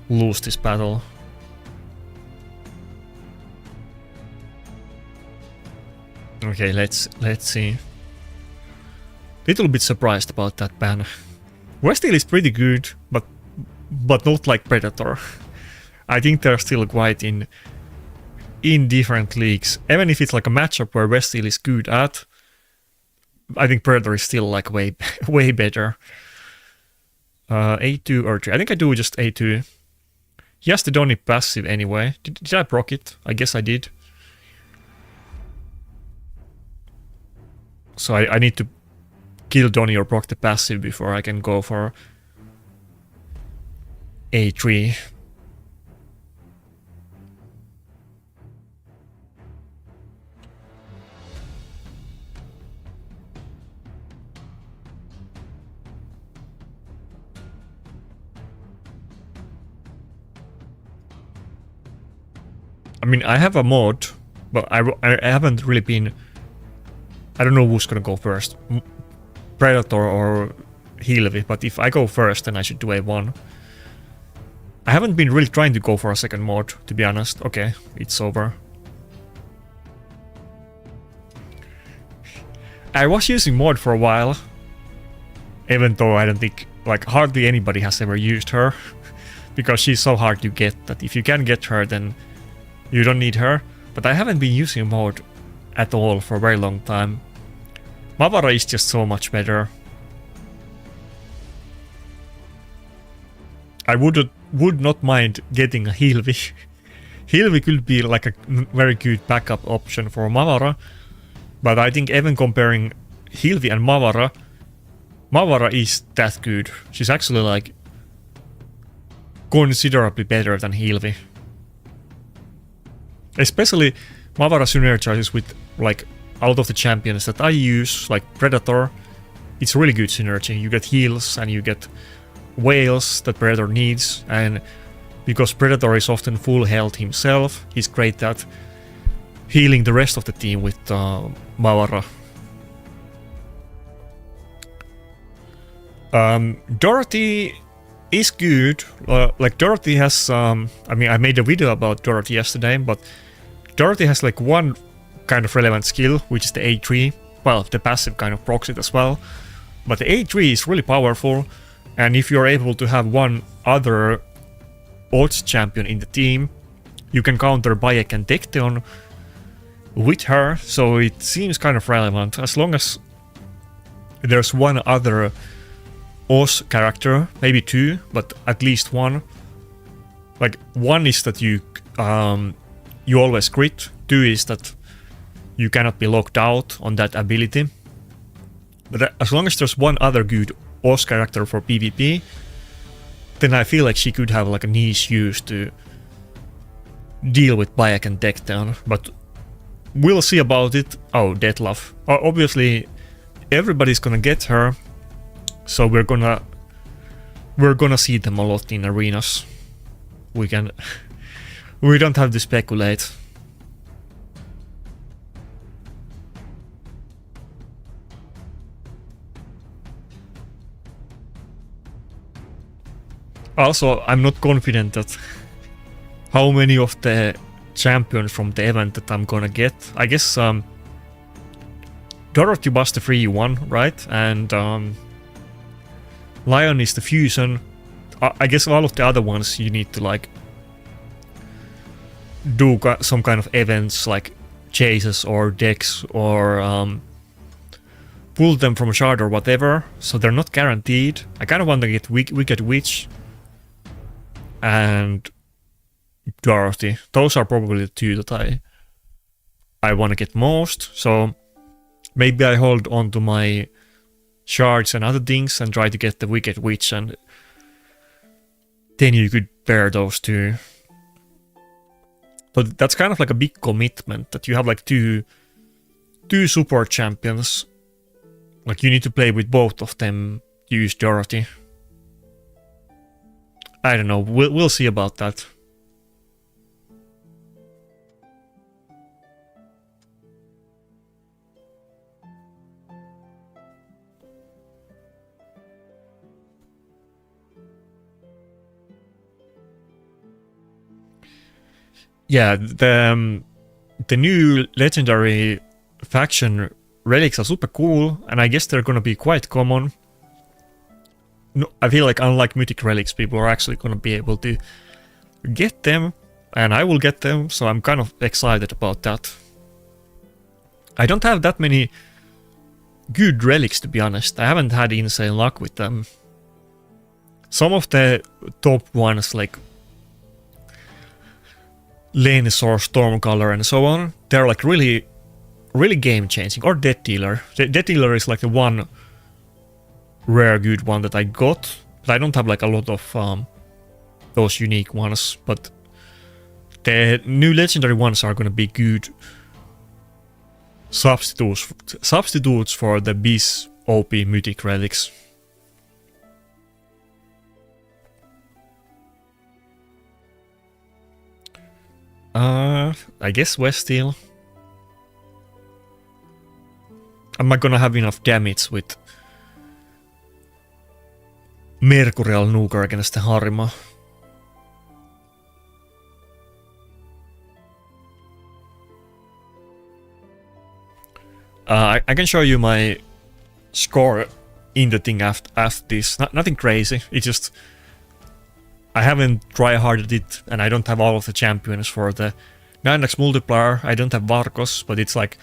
lose this battle. Okay, let's see. Little bit surprised about that ban. Westeel is pretty good, but not like Predator. I think they're still quite in different leagues. Even if it's like a matchup where Westeel is good at, I think Predator is still like way better. A2 or 3. I think I do just A2. He has the Donny passive anyway. Did I proc it? I guess I did. So I need to kill Donny or proc the passive before I can go for A3. I mean, I have a mod, but I haven't really been... I don't know who's gonna go first. Predator or Hilvi, but if I go first, then I should do A1. I haven't been really trying to go for a second mod, to be honest. Okay, it's over. I was using mod for a while, even though I don't think, like, hardly anybody has ever used her, because she's so hard to get that if you can get her, then you don't need her. But I haven't been using mod at all for a very long time. Mavara is just so much better. I would not mind getting a Hilvi. Hilvi could be like a very good backup option for Mavara, but I think even comparing Hilvi and Mavara is that good. She's actually like considerably better than Hilvi. Especially Mavara synergizes with like out of the champions that I use, like Predator. It's really good synergy. You get heals and you get whales that Predator needs, and because Predator is often full health himself, he's great at healing the rest of the team with Mavara. Dorothy is good. Like Dorothy has, I mean, I made a video about Dorothy yesterday, but Dorothy has like one kind of relevant skill, which is the A3. Well, the passive kind of procs it as well. But the A3 is really powerful, and if you're able to have one other odds champion in the team, you can counter Bayek and Dekteon with her, so it seems kind of relevant. As long as there's one other Oz character, maybe two, but at least one. Like, one is that you always crit, two is that you cannot be locked out on that ability. But as long as there's one other good Oz character for PvP, then I feel like she could have like a niche use to deal with Bayek and Dekteon, but we'll see about it. Oh, Deathlove. Obviously, everybody's gonna get her, so we're gonna see them a lot in arenas. We don't have to speculate. Also, I'm not confident that how many of the champions from the event that I'm gonna get. I guess Dorothy was the free one, right? And Lion is the fusion. I guess all of the other ones you need to like do some kind of events like chases or decks or pull them from shard or whatever, so they're not guaranteed. I kind of want to get Wicked Witch and Dorothy. Those are probably the two that I want to get most, so maybe I hold on to my shards and other things and try to get the Wicked Witch, and then you could pair those two. But that's kind of like a big commitment that you have like two support champions. Like you need to play with both of them to use Dorothy. I don't know, we'll see about that. Yeah, the new legendary faction relics are super cool, and I guess they're gonna be quite common. No, I feel like unlike mythic relics, people are actually gonna be able to get them, and I will get them, so I'm kind of excited about that. I don't have that many good relics, to be honest. I haven't had insane luck with them. Some of the top ones, like Lens or Stormcaller and so on, they're like really game changing. Or Death Dealer. Death Dealer is like the one rare good one that I got, but I don't have like a lot of those unique ones. But the new legendary ones are gonna be good substitutes for the Biz OP mythic relics. I guess Westeel. I'm not gonna have enough damage with Mercurial Nuker against the Harima. I can show you my score in the thing after this. Nothing crazy, it's just I haven't tryharded it, and I don't have all of the champions for the 9x multiplier. I don't have Varkos, but it's like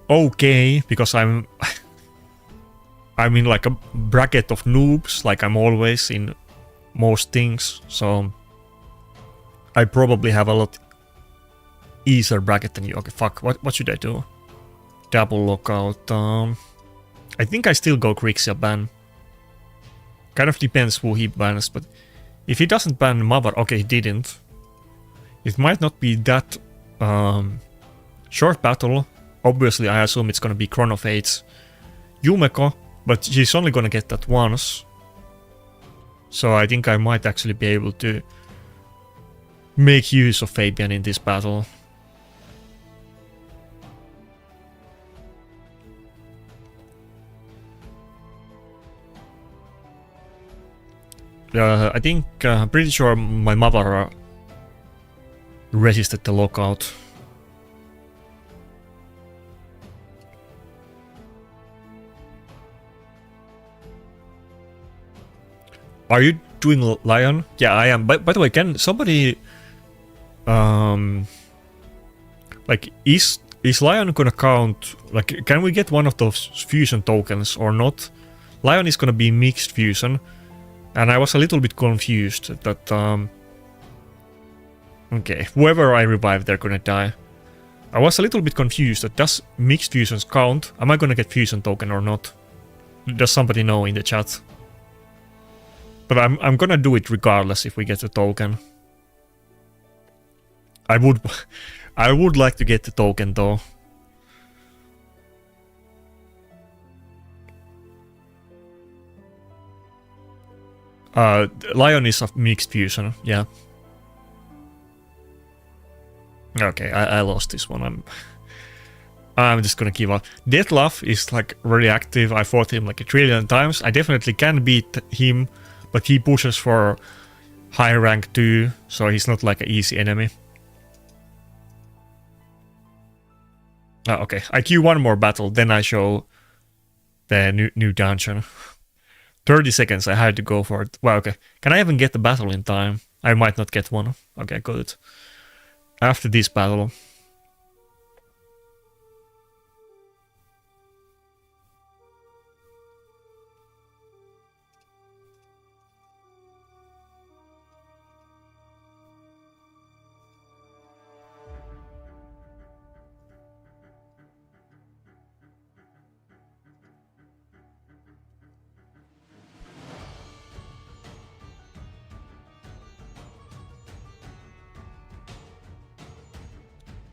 okay, because I'm in like a bracket of noobs, like I'm always in most things, so I probably have a lot easier bracket than you. Okay, fuck, what should I do? Double lockout. I think I still go Grixia ban. Kind of depends who he bans, but if he doesn't ban Mavar, okay, he didn't. It might not be that short battle. Obviously, I assume it's gonna be Chronofates Yumeko, but she's only gonna get that once. So I think I might actually be able to make use of Fabian in this battle. I think, pretty sure my Mavar resisted the lockout. Are you doing Lion? Yeah, I am. By the way, can somebody... like, is Lion gonna count... Like, can we get one of those fusion tokens or not? Lion is gonna be mixed fusion. And I was a little bit confused that... okay, whoever I revive, they're gonna die. I was a little bit confused that does mixed fusions count? Am I gonna get fusion token or not? Does somebody know in the chat? But I'm gonna do it regardless if we get the token. I would like to get the token though. Lion is a mixed fusion, yeah. Okay, I lost this one. I'm just gonna give up. Deathluff is like really active. I fought him like a trillion times. I definitely can beat him, but he pushes for high rank too, so he's not like an easy enemy. Okay, I queue one more battle, then I show the new dungeon. 30 seconds, I had to go for it. Well, okay. Can I even get the battle in time? I might not get one. Okay, got it. After this battle.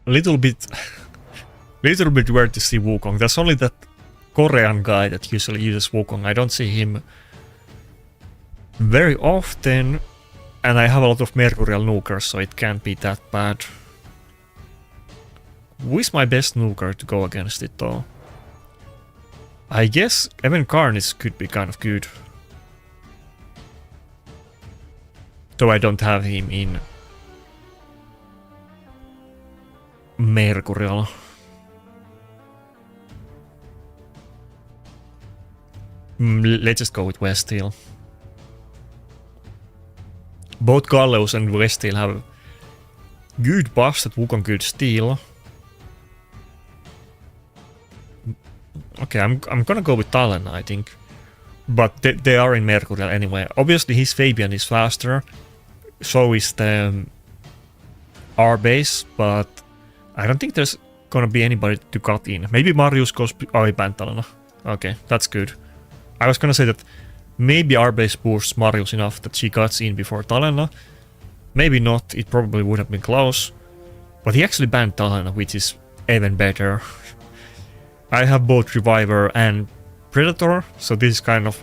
Little bit weird to see Wukong. There's only that Korean guy that usually uses Wukong. I don't see him very often, and I have a lot of Mercurial nukers, so it can't be that bad. Who is my best nuker to go against it though? I guess Evan Carnage could be kind of good. Though I don't have him in Mercurial. Let's just go with Westhill. Both Gallows and Westhill have good buffs that Wukong could steal. Okay, I'm gonna go with Talon, I think. But they are in Mercurial anyway. Obviously his Fabian is faster. So is the R base, but I don't think there's gonna be anybody to cut in. Maybe Marius goes... Oh, he banned Talon. Okay, that's good. I was gonna say that maybe R base boosts Marius enough that she cuts in before Talena. Maybe not, it probably would have been close. But he actually banned Talena, which is even better. I have both Reviver and Predator, so this is kind of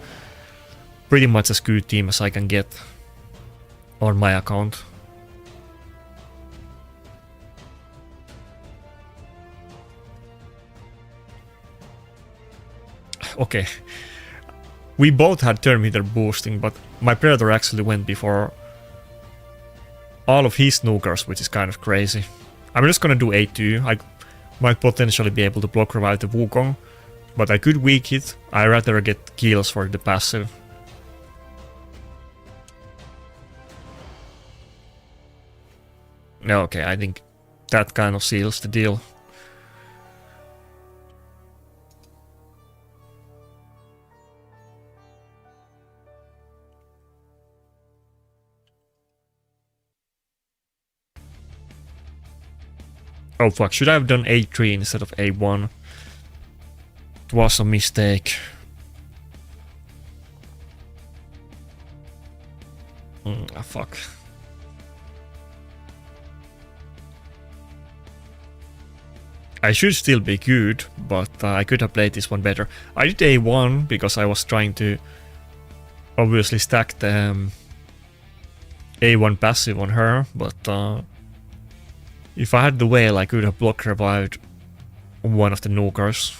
pretty much as good team as I can get on my account. Okay. We both had turn meter boosting, but my Predator actually went before all of his nukers, which is kind of crazy. I'm just gonna do 8-2. I might potentially be able to block revive the Wukong, but I could weak it. I'd rather get kills for the passive. Okay, I think that kind of seals the deal. Oh fuck, should I have done A3 instead of A1? It was a mistake. Fuck. I should still be good, but I could have played this one better. I did A1 because I was trying to obviously stack the A1 passive on her, but if I had the whale I could have block revived one of the nukers.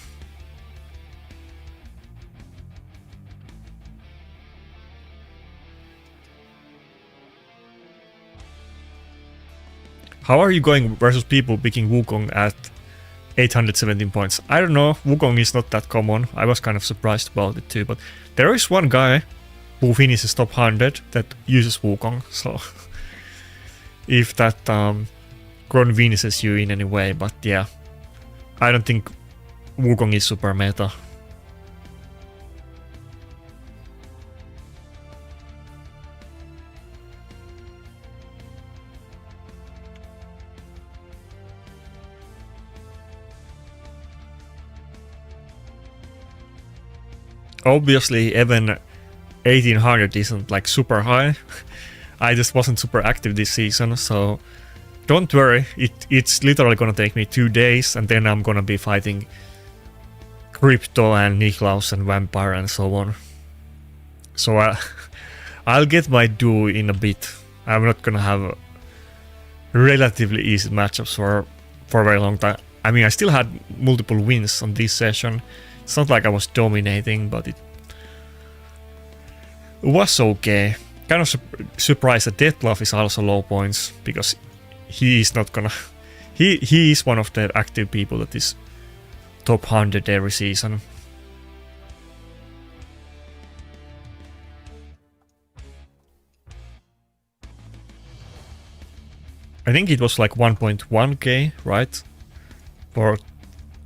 How are you going versus people picking Wukong at 817 points? I don't know, Wukong is not that common. I was kind of surprised about it too, but there is one guy who finishes top 100 that uses Wukong, so if that convinces you in any way, but yeah, I don't think Wukong is super meta. Obviously, even 1800 isn't like super high. I just wasn't super active this season, so don't worry. It's literally gonna take me 2 days, and then I'm gonna be fighting Crypto and Niklaus and Vampire and so on. So I'll get my due in a bit. I'm not gonna have relatively easy matchups for a very long time. I mean, I still had multiple wins on this session. It's not like I was dominating, but it was okay. Kind of surprised that Deathbluff is also low points, because he is not gonna... He is one of the active people that is top 100 every season. I think it was like 1.1k, right? For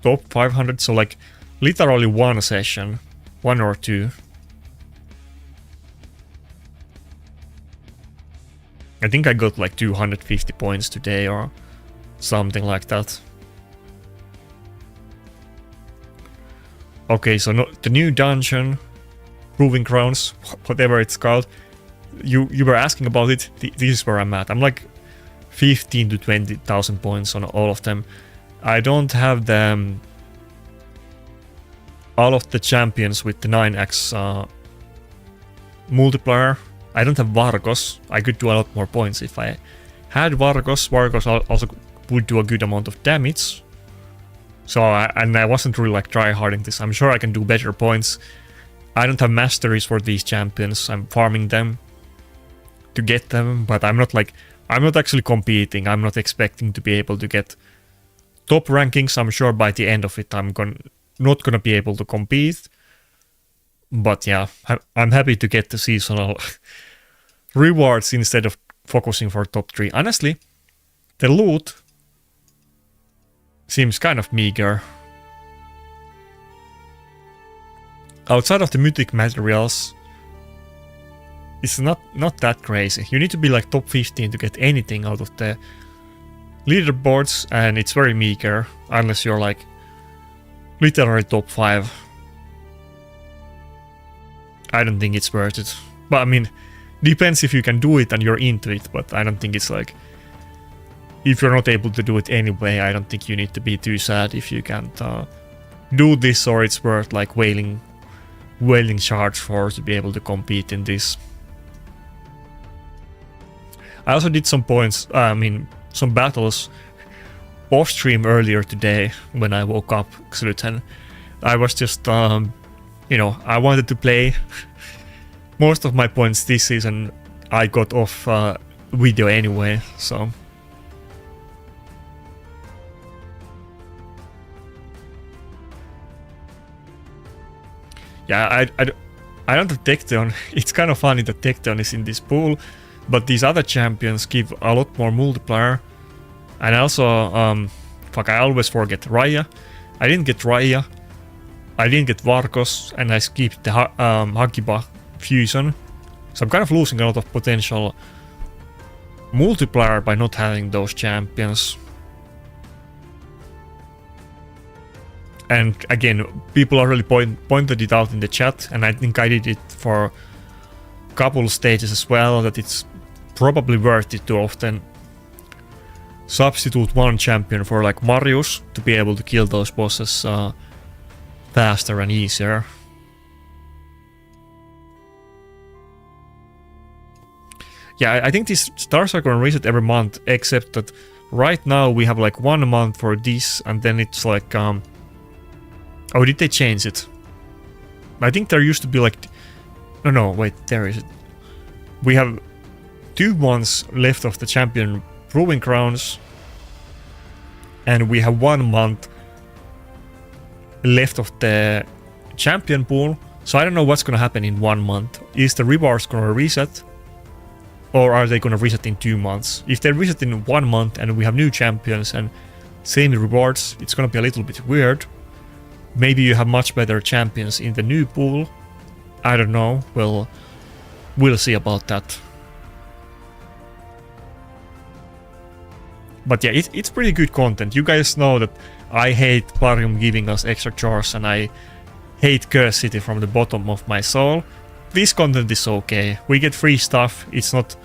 top 500, so like literally one session, 1 or 2. I think I got like 250 points today or something like that. Okay, so the new dungeon, Proving Grounds, whatever it's called, you were asking about it. This is where I'm at. I'm like 15 to 20,000 points on all of them. I don't have them... all of the champions with the 9x multiplier. I don't have Vargos. I could do a lot more points if I had Vargos. Vargos also would do a good amount of damage. So I wasn't really like tryharding this. I'm sure I can do better points. I don't have masteries for these champions. I'm farming them to get them, but I'm not actually competing. I'm not expecting to be able to get top rankings. I'm sure by the end of it I'm not gonna be able to compete. But yeah, I'm happy to get the seasonal rewards instead of focusing for top 3. Honestly, the loot seems kind of meager. Outside of the mythic materials, it's not that crazy. You need to be like top 15 to get anything out of the leaderboards, and it's very meager unless you're like literally top 5. I don't think it's worth it. But I mean, depends if you can do it and you're into it, but I don't think it's like... if you're not able to do it anyway, I don't think you need to be too sad if you can't do this, or it's worth like wailing charge for to be able to compete in this. I also did some points, some battles off stream earlier today when I woke up, Xluten. I was just, I wanted to play. Most of my points this season I got off video anyway, so... yeah, I don't have Tecton. It's kind of funny that Tecton is in this pool, but these other champions give a lot more multiplier. And also, I always forget Raya. I didn't get Raya. I didn't get Vargos, and I skipped the Hakiba fusion. So I'm kind of losing a lot of potential multiplier by not having those champions. And again, people already pointed it out in the chat, and I think I did it for a couple stages as well, that it's probably worth it to often substitute one champion for like Marius to be able to kill those bosses faster and easier. Yeah, I think these stars are gonna reset every month, except that right now we have like 1 month for this, and then it's like oh, did they change it? I think there used to be like no, wait, there is it. We have 2 months left of the champion proving grounds, and we have 1 month left of the champion pool. So I don't know what's gonna happen in 1 month. Is the rewards gonna reset? Or are they gonna reset in 2 months? If they reset in 1 month and we have new champions and same rewards, it's gonna be a little bit weird. Maybe you have much better champions in the new pool. I don't know. Well, we'll see about that. But yeah, it's pretty good content. You guys know that I hate Brehm giving us extra chores, and I hate Curse City from the bottom of my soul. This content is okay. We get free stuff. It's not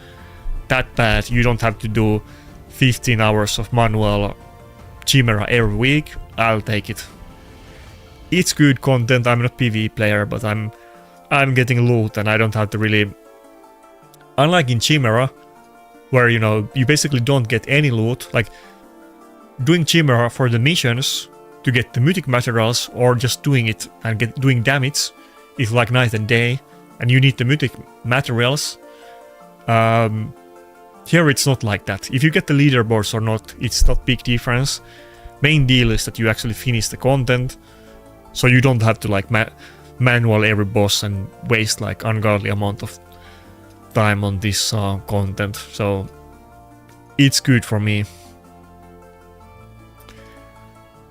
that bad. You don't have to do 15 hours of manual Chimera every week. I'll take it. It's good content. I'm not PvE player, but I'm getting loot, and I don't have to really... Unlike in Chimera, where, you know, you basically don't get any loot, like doing Chimera for the missions to get the mythic materials, or just doing it and doing damage is like night and day, and you need the mythic materials. Here it's not like that. If you get the leaderboards or not, it's not big difference. Main deal is that you actually finish the content, so you don't have to like manual every boss and waste like ungodly amount of time on this content. So it's good for me.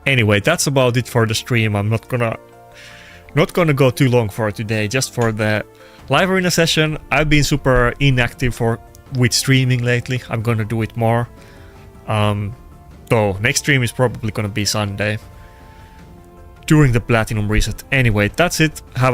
Anyway, that's about it for the stream. I'm not gonna go too long for today, just for the live arena session. I've been super inactive with streaming lately. I'm gonna do it more. So next stream is probably gonna be Sunday during the platinum reset. Anyway, that's it. Have a